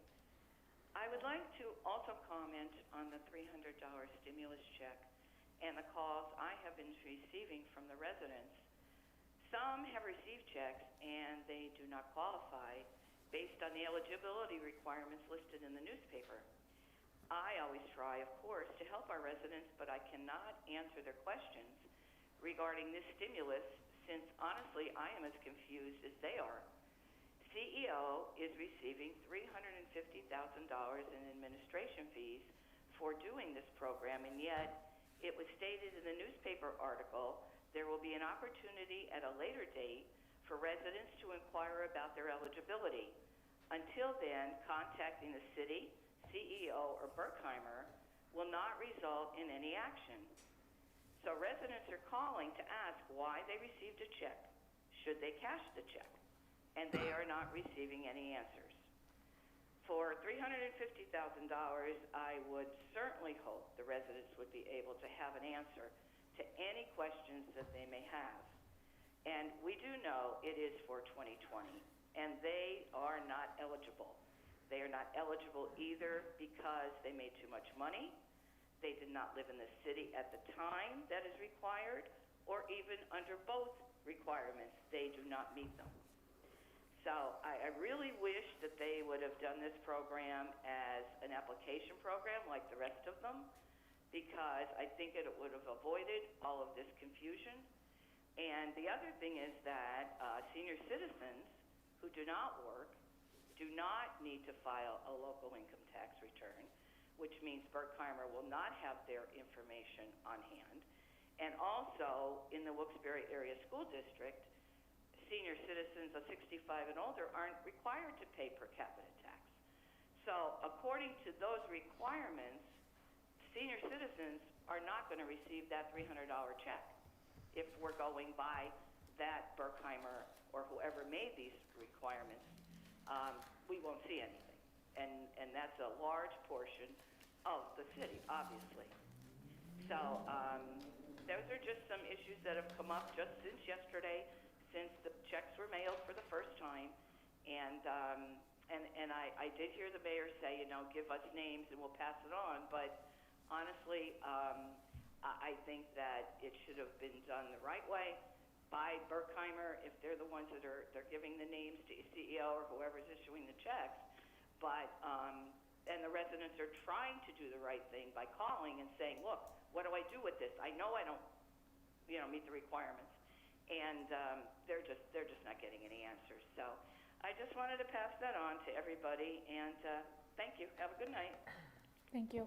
I would like to also comment on the $300 stimulus check and the calls I have been receiving from the residents. Some have received checks and they do not qualify based on the eligibility requirements listed in the newspaper. I always try, of course, to help our residents, but I cannot answer their questions regarding this stimulus since honestly I am as confused as they are. CEO is receiving $350,000 in administration fees for doing this program, and yet it was stated in the newspaper article there will be an opportunity at a later date for residents to inquire about their eligibility. Until then, contacting the city, CEO, or Berkheimer will not result in any action. So residents are calling to ask why they received a check, should they cash the check, and they are not receiving any answers. For $350,000, I would certainly hope the residents would be able to have an answer to any questions that they may have. And we do know it is for 2020, and they are not eligible. They are not eligible either because they made too much money, they did not live in the city at the time that is required, or even under both requirements, they do not meet them. So I really wish that they would have done this program as an application program like the rest of them, because I think it would have avoided all of this confusion. And the other thing is that senior citizens who do not work do not need to file a local income tax return, which means Berkheimer will not have their information on hand. And also in the Wilkes-Barre Area School District, senior citizens of 65 and older aren't required to pay per capita tax. So according to those requirements, senior citizens are not going to receive that $300 check. If we're going by that Berkheimer or whoever made these requirements, we won't see anything. And that's a large portion of the city, obviously. So those are just some issues that have come up just since yesterday, since the checks were mailed for the first time. And I did hear the mayor say, you know, give us names and we'll pass it on. But honestly, I think that it should have been done the right way by Berkheimer if they're the ones that they're giving the names to CEO or whoever's issuing the checks. But and the residents are trying to do the right thing by calling and saying, look, what do I do with this? I know I don't, you know, meet the requirements. And they're just not getting any answers. So I just wanted to pass that on to everybody, and thank you. Have a good night. Thank you.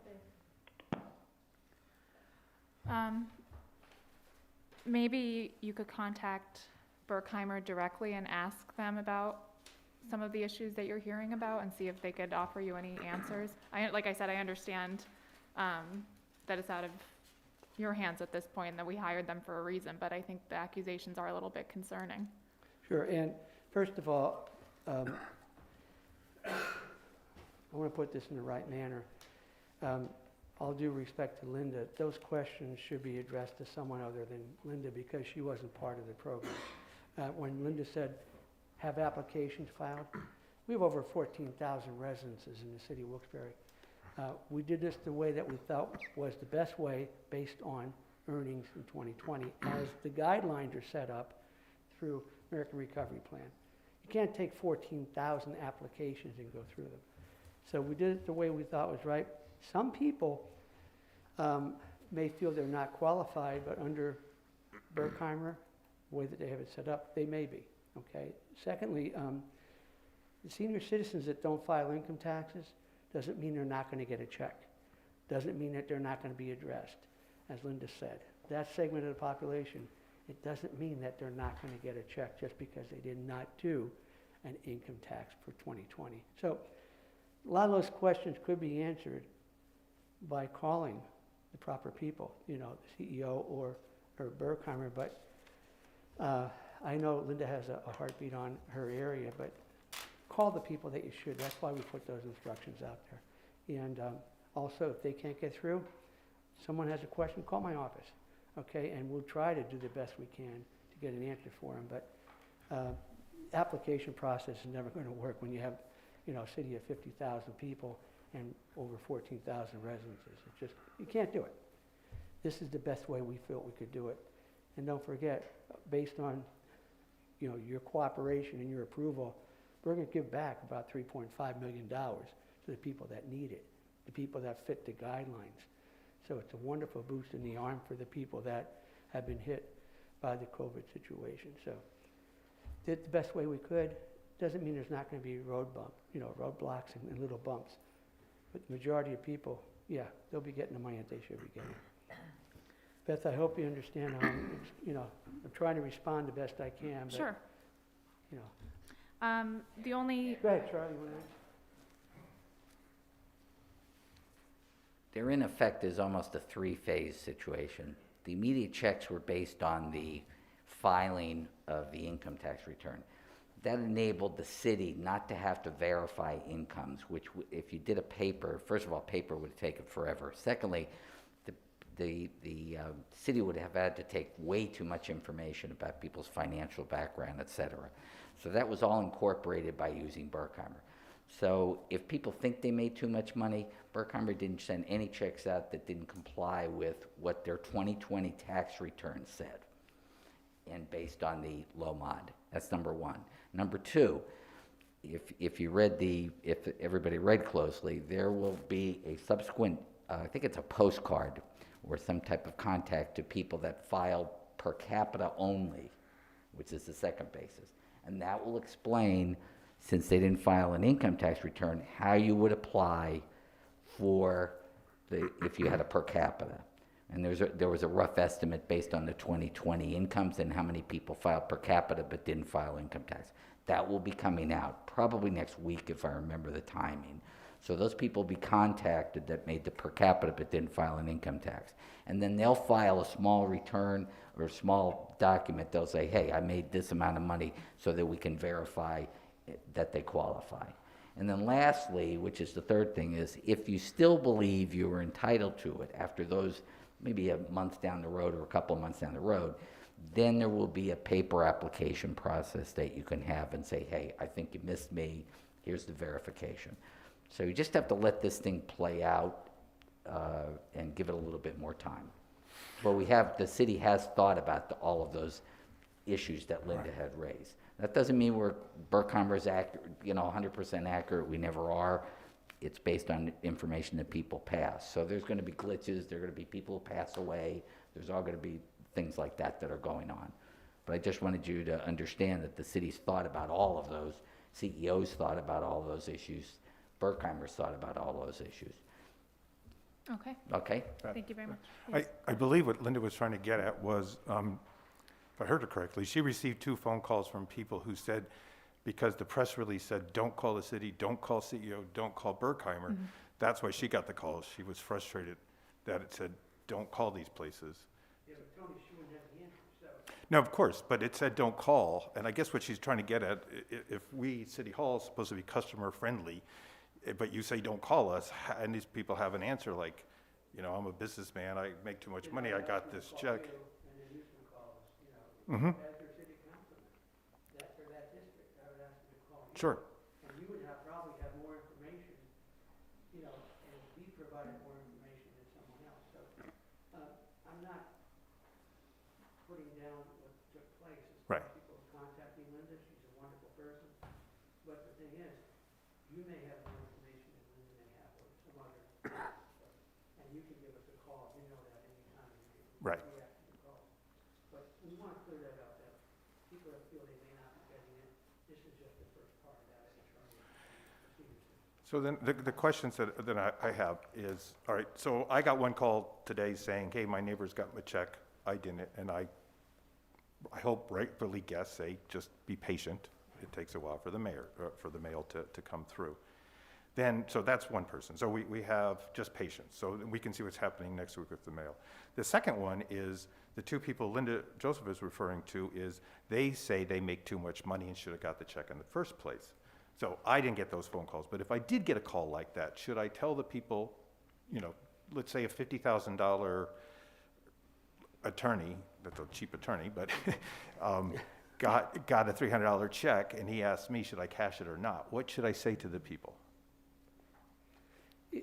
Maybe you could contact Berkheimer directly and ask them about some of the issues that you're hearing about and see if they could offer you any answers. Like I said, I understand that it's out of your hands at this point, and that we hired them for a reason, but I think the accusations are a little bit concerning. Sure, and first of all, I want to put this in the right manner. All due respect to Linda, those questions should be addressed to someone other than Linda because she wasn't part of the program. When Linda said, have applications filed, we have over 14,000 residences in the city of Wilkes-Barre. We did this the way that we thought was the best way based on earnings in 2020 as the guidelines are set up through American Recovery Plan. You can't take 14,000 applications and go through them. So we did it the way we thought was right. Some people may feel they're not qualified, but under Berkheimer, the way that they have it set up, they may be, okay? Secondly, the senior citizens that don't file income taxes doesn't mean they're not going to get a check. Doesn't mean that they're not going to be addressed, as Linda said. That segment of the population, it doesn't mean that they're not going to get a check just because they did not do an income tax for 2020. So a lot of those questions could be answered by calling the proper people, you know, the CEO or Berkheimer, but I know Linda has a heartbeat on her area, but call the people that you should. That's why we put those instructions out there. And also, if they can't get through, someone has a question, call my office, okay? And we'll try to do the best we can to get an answer for them. But application process is never going to work when you have, you know, a city of 50,000 people and over 14,000 residences. It's just, you can't do it. This is the best way we felt we could do it. And don't forget, based on, you know, your cooperation and your approval, we're going to give back about $3.5 million to the people that need it, the people that fit the guidelines. So it's a wonderful boost in the arm for the people that have been hit by the COVID situation. So did the best way we could. Doesn't mean there's not going to be roadblocks and little bumps. But the majority of people, yeah, they'll be getting the money that they should be getting. Beth, I hope you understand how, you know, I'm trying to respond the best I can, but, Sure. you know. The only, Go ahead, Charlie, you want to answer? There, in effect, is almost a three-phase situation. The immediate checks were based on the filing of the income tax return. That enabled the city not to have to verify incomes, which if you did a paper, first of all, paper would have taken forever. Secondly, the city would have had to take way too much information about people's financial background, et cetera. So that was all incorporated by using Berkheimer. So if people think they made too much money, Berkheimer didn't send any checks out that didn't comply with what their 2020 tax return said, and based on the low mod. That's number one. Number two, if everybody read closely, there will be a subsequent, I think it's a postcard or some type of contact to people that filed per capita only, which is the second basis. And that will explain, since they didn't file an income tax return, how you would apply for if you had a per capita. And there was a rough estimate based on the 2020 incomes and how many people filed per capita but didn't file income tax. That will be coming out probably next week if I remember the timing. So those people will be contacted that made the per capita but didn't file an income tax. And then they'll file a small return or a small document. They'll say, hey, I made this amount of money, so that we can verify that they qualify. And then lastly, which is the third thing, is if you still believe you are entitled to it after those, maybe a month down the road or a couple of months down the road, then there will be a paper application process that you can have and say, hey, I think you missed me, here's the verification. So you just have to let this thing play out and give it a little bit more time. But the city has thought about all of those issues that Linda had raised. That doesn't mean Berkheimer is accurate, 100% accurate. We never are. It's based on information that people pass. So there's going to be glitches. There are going to be people who pass away. There's all going to be things like that are going on. But I just wanted you to understand that the city's thought about all of those. CEOs thought about all those issues. Berkheimer's thought about all those issues. okay, Okay? thank you very much. I believe what Linda was trying to get at was, if I heard her correctly, she received 2 phone calls from people who said because the press release said, don't call the city, don't call CEO, don't call Berkheimer. That's why she got the calls. She was frustrated that it said, don't call these places. Yeah, but Tony, she wouldn't have the answer, so. No, of course, but it said don't call, and I guess what she's trying to get at, if we, City Hall, is supposed to be customer friendly, but you say don't call us, and these people have an answer like, you know, I'm a businessman, I make too much money, I got this check. And then you can call us, you know, Mm-hmm, as your city councilman, that, for that district, I would ask you to call you. sure, And you would have, probably have more information, you know, and we provided more information than someone else, so, I'm not putting down what took place as far Right. as people contacting Linda, she's a wonderful person, but the thing is, you may have more information than Linda may have, or some other, so, and you can give us a call, you know that anytime you can Right. react to the call. But we want to clear that up, that people that feel they may not be getting it, this is just the first part of that procedure. so then the questions that I have is, all right, so I got one call today saying, hey, my neighbor's got my check, I didn't, and I hope rightfully guess, say, just be patient, it takes a while for the mail to come through. Then, so that's one person. So we have just patience. So we can see what's happening next week with the mail. The second one is the two people Linda Joseph is referring to is they say they make too much money and should have got the check in the first place. So I didn't get those phone calls. But if I did get a call like that, should I tell the people, you know, let's say a $50,000 attorney, that's a cheap attorney, but got a $300 check and he asked me, should I cash it or not? What should I say to the people?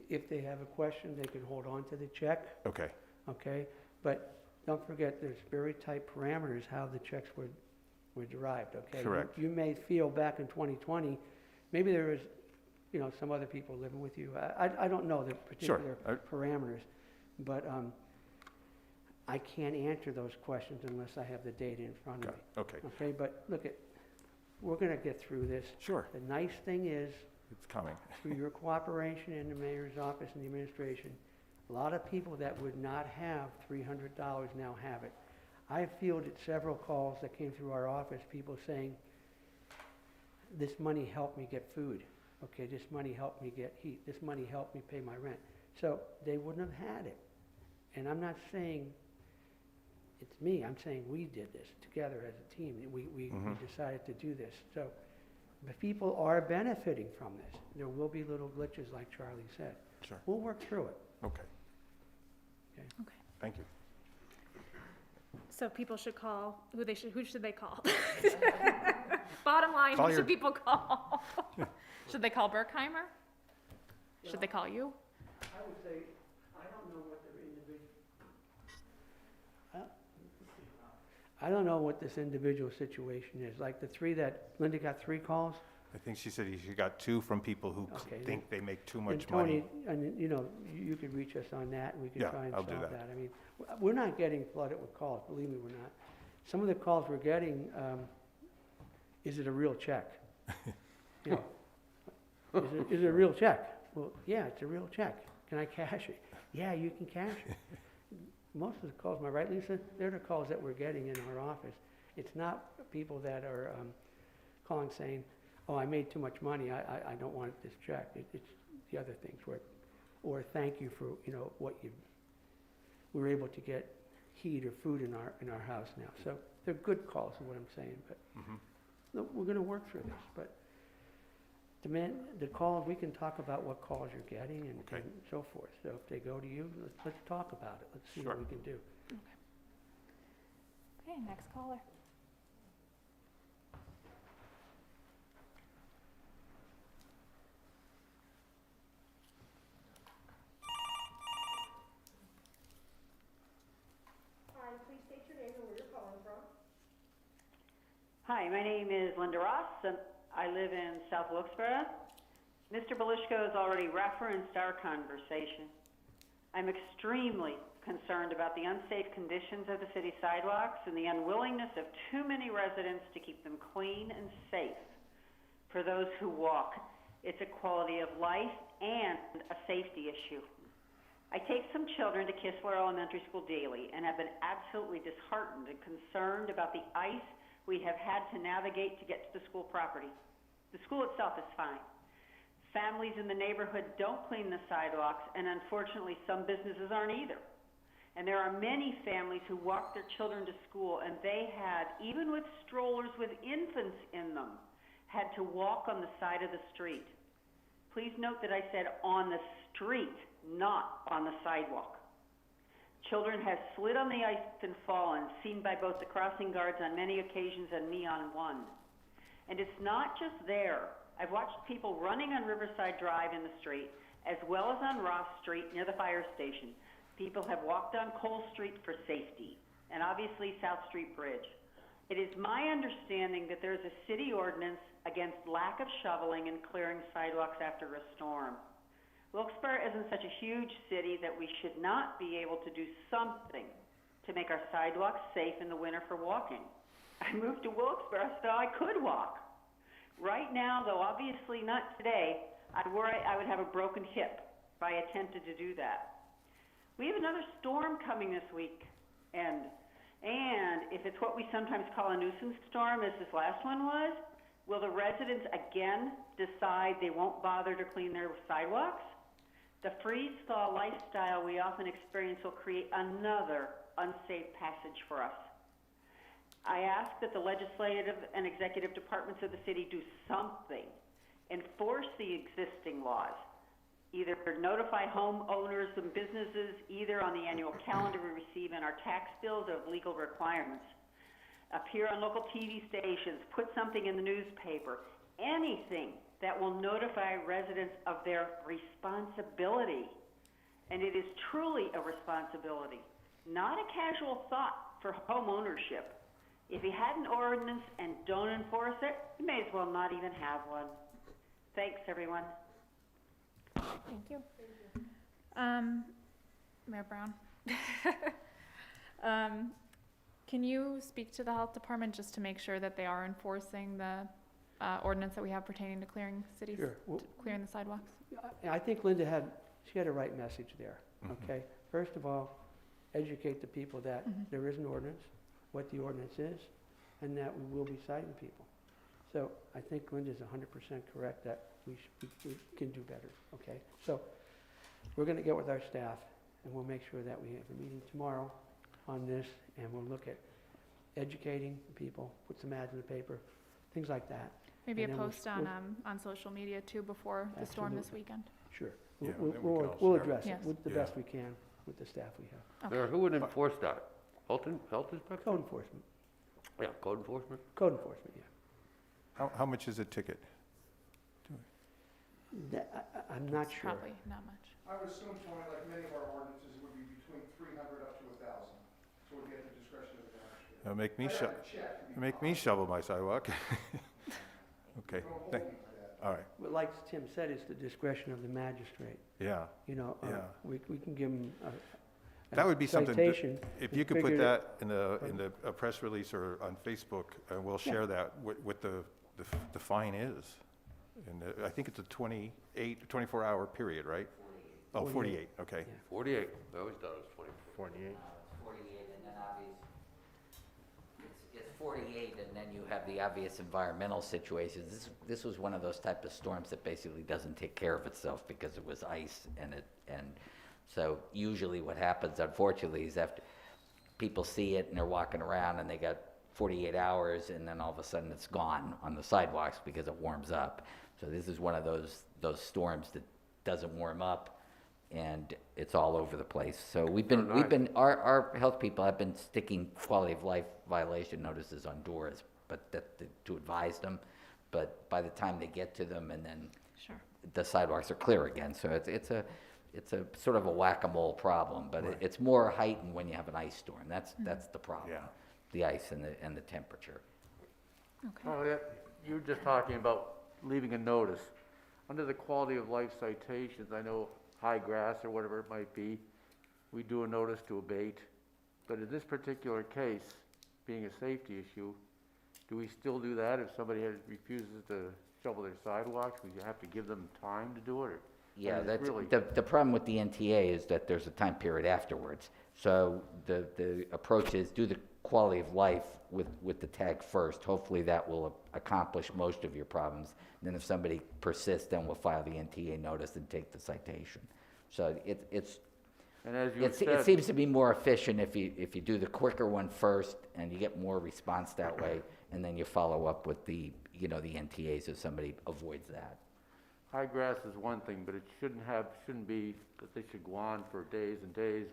If they have a question, they can hold on to the check, Okay, okay? But don't forget, there's very tight parameters how the checks were derived, okay? Correct. You may feel back in 2020, maybe there was, you know, some other people living with you. I don't know the particular parameters, but I can't answer those questions unless I have the data in front of me. okay, Okay, but look, we're gonna get through this. sure, The nice thing is, it's coming. through your cooperation in the mayor's office and the administration, a lot of people that would not have $300 now have it. I fielded several calls that came through our office, people saying, this money helped me get food, okay, this money helped me get heat, this money helped me pay my rent. So they wouldn't have had it. And I'm not saying it's me, I'm saying we did this together as a team. We decided to do this. So the people are benefiting from this. There will be little glitches like Charlie said. Sure. We'll work through it. Okay. Okay. Okay. Thank you. So people should call, who should they call? Bottom line, Call who your- should people call? Should they call Berkheimer? Should they call you? I would say, I don't know what their individual, I don't know what this individual situation is. Like the three that, Linda got 3 calls? I think she said she got 2 from people who Okay, think they make too And much Tony, money. and you know, you could reach us on that, and we can Yeah, try and I'll solve do that. that. I mean, we're not getting flooded with calls, believe me, we're not. Some of the calls we're getting, is it a real check? You know, is it a real check? Well, yeah, it's a real check. Can I cash it? Yeah, you can cash it. Most of the calls, am I right, Lisa? They're the calls that we're getting in our office. It's not people that are calling saying, oh, I made too much money, I don't want this check. It's the other things where, or thank you for, you know, what you, we were able to get heat or food in our house now. So they're good calls is what I'm saying, but look, we're gonna work through this, but the calls, we can talk about what calls you're getting and Okay. and so forth. So if they go to you, let's talk about it. Let's see what Sure. we can do. Okay, next caller. Hi, please state your name and where you're calling from. Hi, my name is Linda Ross, and I live in South Wilkes-Barre. Mr. Belishko has already referenced our conversation. I'm extremely concerned about the unsafe conditions of the city sidewalks and the unwillingness of too many residents to keep them clean and safe for those who walk. It's a quality of life and a safety issue. I take some children to Kistler Elementary School daily and have been absolutely disheartened and concerned about the ice we have had to navigate to get to the school property. The school itself is fine. Families in the neighborhood don't clean the sidewalks, and unfortunately, some businesses aren't either. And there are many families who walk their children to school, and they had, even with strollers with infants in them, had to walk on the side of the street. Please note that I said on the street, not on the sidewalk. Children have slid on the ice and fallen, seen by both the crossing guards on many occasions and me on one. And it's not just there. I've watched people running on Riverside Drive in the street, as well as on Ross Street near the fire station. People have walked on Cole Street for safety, and obviously South Street Bridge. It is my understanding that there's a city ordinance against lack of shoveling and clearing sidewalks after a storm. Wilkes-Barre isn't such a huge city that we should not be able to do something to make our sidewalks safe in the winter for walking. I moved to Wilkes-Barre so I could walk. Right now, though obviously not today, I worry I would have a broken hip if I attempted to do that. We have another storm coming this week, and if it's what we sometimes call a nuisance storm, as this last one was, will the residents again decide they won't bother to clean their sidewalks? The freeze-thaw lifestyle we often experience will create another unsafe passage for us. I ask that the legislative and executive departments of the city do something, enforce the existing laws, either notify homeowners and businesses either on the annual calendar we receive in our tax bills of legal requirements, appear on local TV stations, put something in the newspaper, anything that will notify residents of their responsibility. And it is truly a responsibility, not a casual thought for home ownership. If you had an ordinance and don't enforce it, you may as well not even have one. Thanks, everyone. Thank you. Mayor Brown. Can you speak to the health department just to make sure that they are enforcing the ordinance that we have pertaining to clearing cities, Sure. Well, clearing the sidewalks? I think Linda had a right message there, Mhm. okay? First of all, educate the people that there is an ordinance, what the ordinance is, and that we will be citing people. So I think Linda's 100% correct that we can do better, okay? So we're gonna get with our staff, and we'll make sure that we have a meeting tomorrow on this, and we'll look at educating people, put some ads in the paper, things like that. Maybe a And then post on social media too before the storm this weekend? Sure. Yeah, We'll- then we can all We'll share. address it Yes. with the Yeah. best we can with the staff we have. Okay. Mayor, who would enforce that? Health inspector? Code enforcement, Yeah, code enforcement? yeah. How much is a ticket? I'm not sure. Probably not much. I would assume, Tony, like many of our ordinances, would be between 300 up to 1,000. So it would be at the discretion of the magistrate. Make me I'd sho- have to check to be make me shovel my sidewalk. Okay, Don't hold thank, me to that. all right, But like Tim said, it's the discretion of the magistrate, yeah. you know. Yeah. We can give them a That would be something, that- citation. if and you could put figure it- that in the a press release or on Facebook, we'll share that, what the fine is. And I think it's a 24-hour period, right? Oh, 48, okay. Yeah. 48. I always thought it was 24. 48. It's 48, and then it's 48, and then you have the obvious environmental situations. This was one of those type of storms that basically doesn't take care of itself because it was ice, and so usually what happens, unfortunately, is after people see it and they're walking around and they got 48 hours, and then all of a sudden it's gone on the sidewalks because it warms up. So this is one of those storms that doesn't warm up, and it's all over the place. So our health people have been sticking quality of life violation notices on doors, but to advise them. But by the time they get to them, and then Sure. the sidewalks are clear again. So it's a sort of a whack-a-mole problem, but Right. it's more heightened when you have an ice storm. That's the problem. Yeah. The ice and the temperature. Okay. Oh, yeah, you were just talking about leaving a notice. Under the quality of life citations, I know high grass or whatever it might be, we do a notice to abate. But in this particular case, being a safety issue, do we still do that if somebody refuses to shovel their sidewalks? We have to give them time to do it? Or, Yeah, I mean, that's, it's really, the problem with the NTA is that there's a time period afterwards. So the approach is do the quality of life with the tag first. Hopefully that will accomplish most of your problems. And then if somebody persists, then we'll file the NTA notice and take the citation. So And as you it said, seems to be more efficient if you do the quicker one first and you get more response that way, and then you follow up with the NTAs if somebody avoids that. high grass is one thing, but it shouldn't be that they should go on for days and days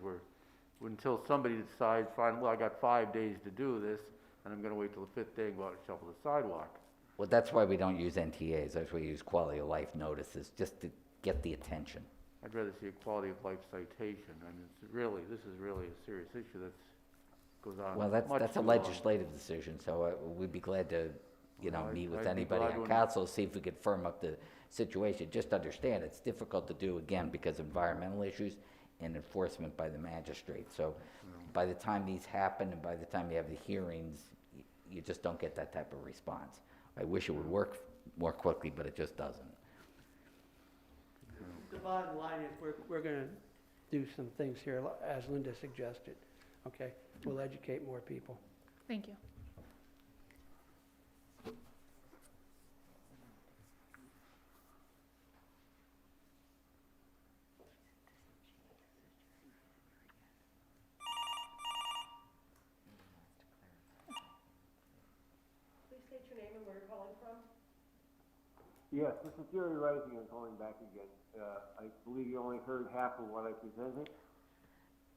until somebody decides, fine, well, I got 5 days to do this, and I'm gonna wait till the 5th day and go out and shovel the sidewalk. Well, that's why we don't use NTAs, that's why we use quality of life notices, just to get the attention. I'd rather see a quality of life citation. I mean, this is really a serious issue goes on Well, much that's a too long. legislative decision, so we'd be glad to, meet with I'd be anybody glad on to- council, see if we could firm up the situation. Just understand, it's difficult to do, again, because of environmental issues and enforcement by the magistrate. So by the time these happen and by the time you have the hearings, you just don't get that type of response. I wish it would work more quickly, but it just doesn't. The bottom line is, we're gonna do some things here, as Linda suggested, okay? We'll educate more people. Thank you. Please state your name and where you're calling from. Yes, this is Jerry Rising, I'm calling back again. I believe you only heard half of what I presented.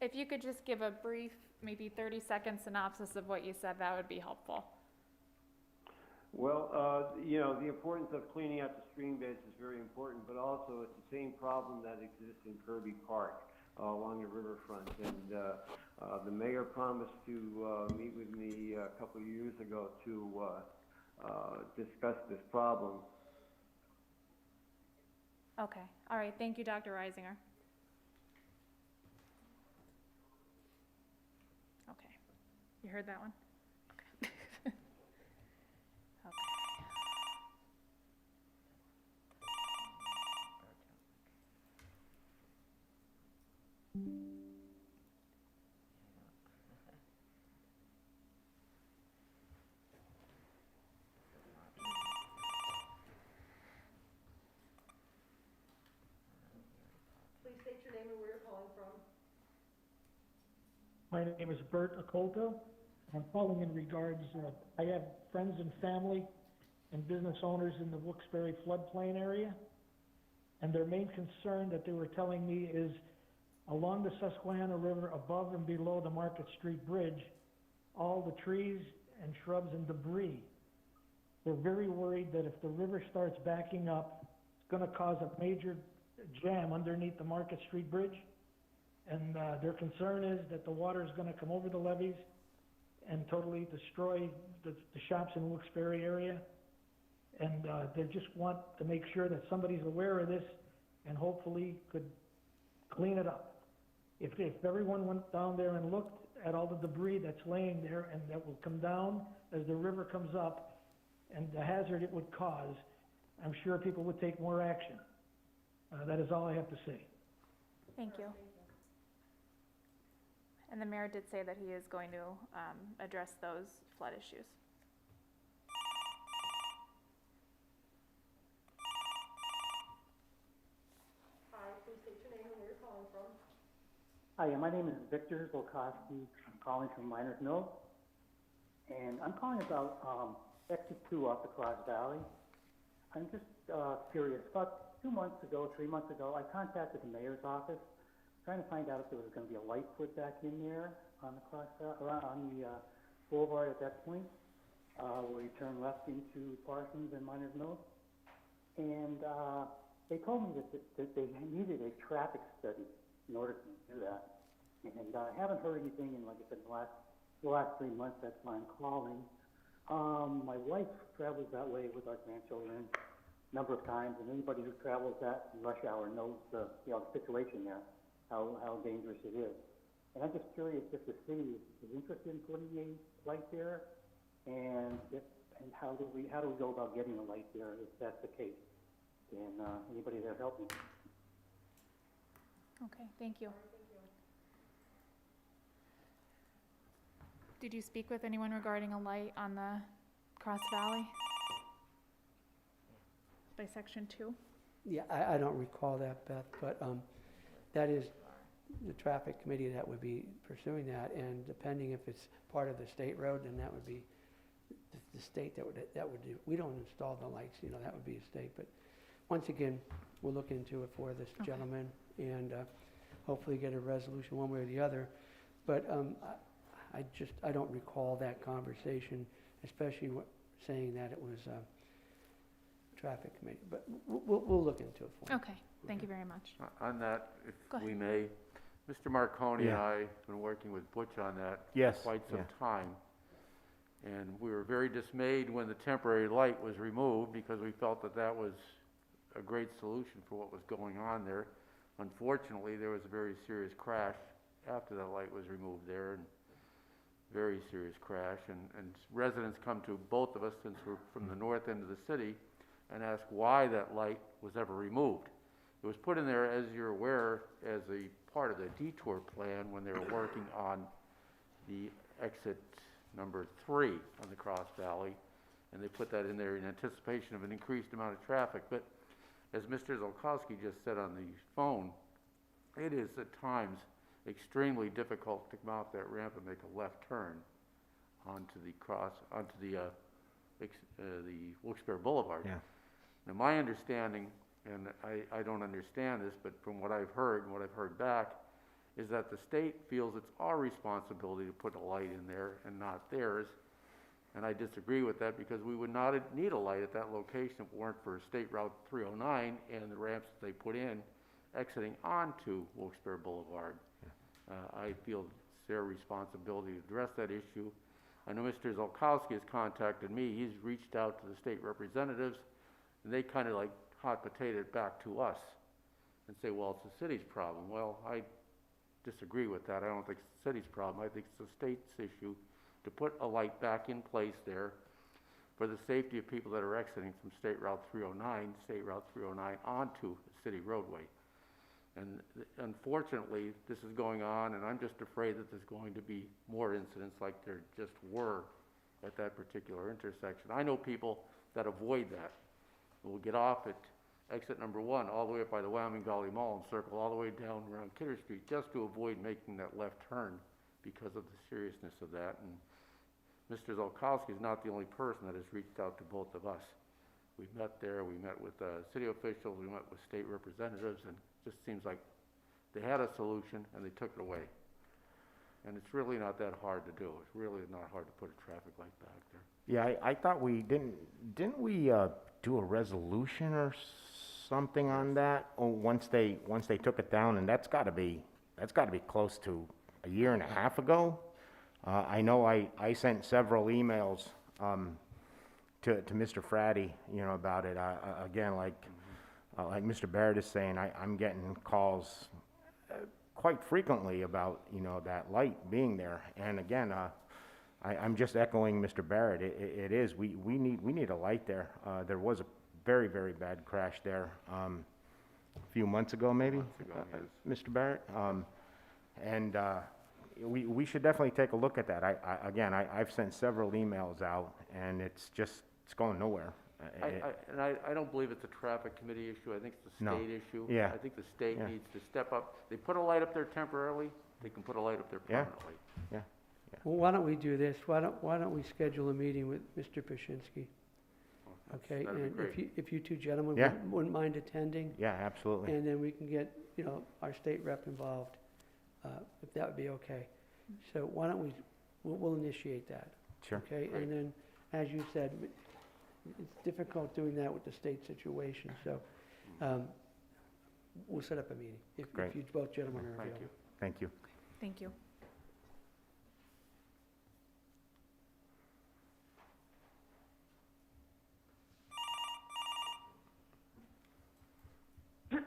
If you could just give a brief, maybe 30-second synopsis of what you said, that would be helpful. Well, the importance of cleaning out the stream beds is very important, but also it's the same problem that exists in Kirby Park along the riverfront. And the mayor promised to meet with me a couple of years ago to discuss this problem. Okay, all right, thank you, Dr. Reisinger. Okay, you heard that one? Okay. Okay. Please state your name and where you're calling from. My name is Bert Acolto. I'm calling in regards, I have friends and family and business owners in the Wilkes-Barre floodplain area. And their main concern that they were telling me is along the Susquehanna River above and below the Market Street Bridge, all the trees and shrubs and debris. They're very worried that if the river starts backing up, it's going to cause a major jam underneath the Market Street Bridge. And their concern is that the water is going to come over the levees and totally destroy the shops in the Wilkes-Barre area. And they just want to make sure that somebody's aware of this and hopefully could clean it up. If everyone went down there and looked at all the debris that's laying there and that will come down as the river comes up and the hazard it would cause, I'm sure people would take more action. That is all I have to say. Thank you. And the mayor did say that he is going to address those flood issues. Hi, please state your name and where you're calling from. Hi, my name is Victor Volkowski. I'm calling from Miners Mill. And I'm calling about Exit 2 off the Cross Valley. I'm just curious. About 2 months ago, 3 months ago, I contacted the mayor's office trying to find out if there was going to be a light put back in there on the boulevard at that point, where you turn left into Parsons and Miners Mill. And they told me that they needed a traffic study in order to do that. And I haven't heard anything in, like I said, the last 3 months. That's why I'm calling. My wife travels that way with our grandchildren a number of times, and anybody who travels that in rush hour knows the situation there, how dangerous it is. And I'm just curious if the city is interested in putting a light there, and how do we go about getting a light there if that's the case? And anybody there help me? Okay, thank you. Did you speak with anyone regarding a light on the Cross Valley? By section 2? Yeah, I don't recall that, Beth, but that is the traffic committee that would be pursuing that, and depending if it's part of the state road, then that would be the state that would do. We don't install the lights, you know, that would be a state, but once again, we'll look into it for this gentleman and hopefully get a resolution one way or the other. But I don't recall that conversation, especially saying that it was traffic committee, but we'll look into it for you. Okay, thank you very much. On that, if Go ahead. we may, Mr. Marconi and Yeah. I have been working with Butch on that Yes, for quite some yeah. time. And we were very dismayed when the temporary light was removed because we felt that that was a great solution for what was going on there. Unfortunately, there was a very serious crash after that light was removed there, and very serious crash. And residents come to both of us, since we're from the north end of the city, and ask why that light was ever removed. It was put in there, as you're aware, as a part of the detour plan when they were working on the exit number 3 on the Cross Valley, and they put that in there in anticipation of an increased amount of traffic. But as Mr. Zolkowski just said on the phone, it is at times extremely difficult to come off that ramp and make a left turn onto the Wilkes-Barre Boulevard. Yeah. Now, my understanding, and I don't understand this, but from what I've heard and what I've heard back, is that the state feels it's our responsibility to put a light in there and not theirs. And I disagree with that, because we would not need a light at that location if it weren't for State Route 309 and the ramps that they put in exiting onto Wilkes-Barre Boulevard. I feel it's their responsibility to address that issue. I know Mr. Zolkowski has contacted me. He's reached out to the state representatives, and they kind of like hot potato it back to us and say, well, it's the city's problem. Well, I disagree with that. I don't think it's the city's problem. I think it's the state's issue to put a light back in place there for the safety of people that are exiting from State Route 309 onto the city roadway. And unfortunately, this is going on, and I'm just afraid that there's going to be more incidents like there just were at that particular intersection. I know people that avoid that. Will get off at exit number 1, all the way up by the Wyoming Valley Mall, and circle all the way down around Kidder Street just to avoid making that left turn because of the seriousness of that. And Mr. Zolkowski is not the only person that has reached out to both of us. We met there, we met with city officials, we met with state representatives, and it just seems like they had a solution and they took it away. And it's really not that hard to do. It's really not hard to put a traffic light back there. Yeah, I thought we didn't we do a resolution or something on that? Oh, once they took it down, and that's got to be close to a year and a half ago. I know I sent several emails to Mr. Fratty, you know, about it. Again, like Mr. Barrett is saying, I'm getting calls quite frequently about, you know, that light being there. And again, I'm just echoing Mr. Barrett. It is. We need a light there. There was a very, very bad crash there a few months ago, maybe. Mr. Barrett. And we should definitely take a look at that. I've sent several emails out, and it's going nowhere. I don't believe it's a traffic committee issue. I think it's a state issue. Yeah. I think the state Yeah. needs to step up. They put a light up there temporarily. They can put a light up there permanently. Yeah. Well, why don't we do this? Why don't we schedule a meeting with Mr. Pashinsky? Okay, That'd be and great. if you two gentlemen Yeah. wouldn't mind attending, Yeah, absolutely. and then we can get, you know, our state rep involved, if that would be okay. So why don't we'll initiate that. Sure. Okay, Great. and then, as you said, it's difficult doing that with the state situation, so we'll set up a meeting if Great. you both gentlemen are Thank available. you. Thank you. Thank you. Hi,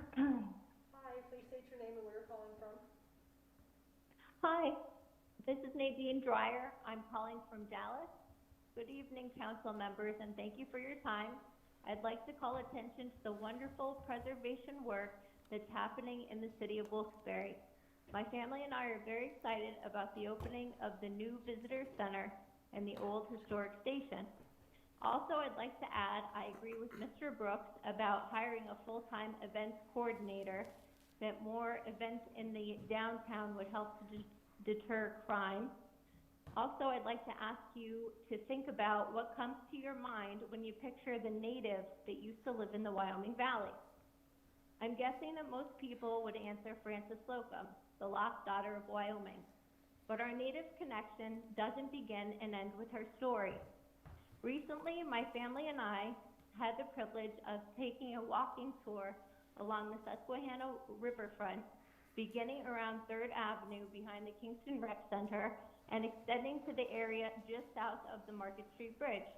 please state your name and where you're calling from. Hi, this is Nadine Dreyer. I'm calling from Dallas. Good evening, council members, and thank you for your time. I'd like to call attention to the wonderful preservation work that's happening in the city of Wilkes-Barre. My family and I are very excited about the opening of the new visitor center and the old historic station. Also, I'd like to add, I agree with Mr. Brooks about hiring a full-time events coordinator, that more events in the downtown would help to deter crime. Also, I'd like to ask you to think about what comes to your mind when you picture the natives that used to live in the Wyoming Valley. I'm guessing that most people would answer Frances Slocum, the lost daughter of Wyoming. But our native connection doesn't begin and end with her story. Recently, my family and I had the privilege of taking a walking tour along the Susquehanna riverfront, beginning around 3rd Avenue behind the Kingston Rec Center and extending to the area just south of the Market Street Bridge.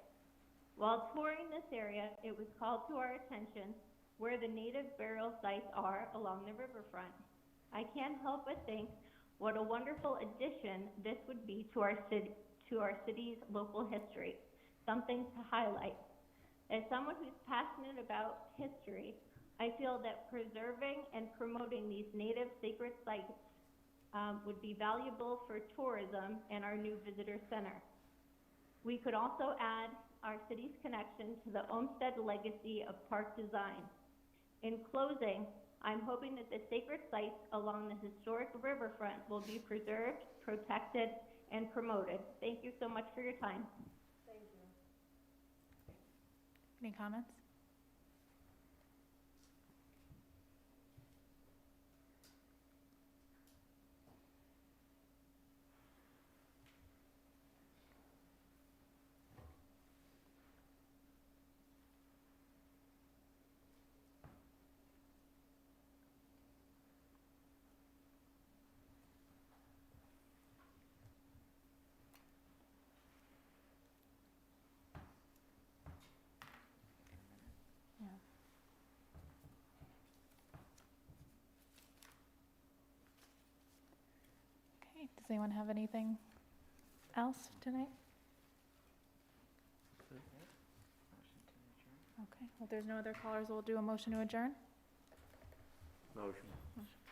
While touring this area, it was called to our attention where the native burial sites are along the riverfront. I can't help but think what a wonderful addition this would be to our city's local history, something to highlight. As someone who's passionate about history, I feel that preserving and promoting these native sacred sites would be valuable for tourism and our new visitor center. We could also add our city's connection to the Olmsted legacy of park design. In closing, I'm hoping that the sacred sites along the historic riverfront will be preserved, protected, and promoted. Thank you so much for your time. Thank you. Any comments? Okay, does anyone have anything else tonight? Okay, well, if there's no other callers, we'll do a motion to adjourn. Motion. Motion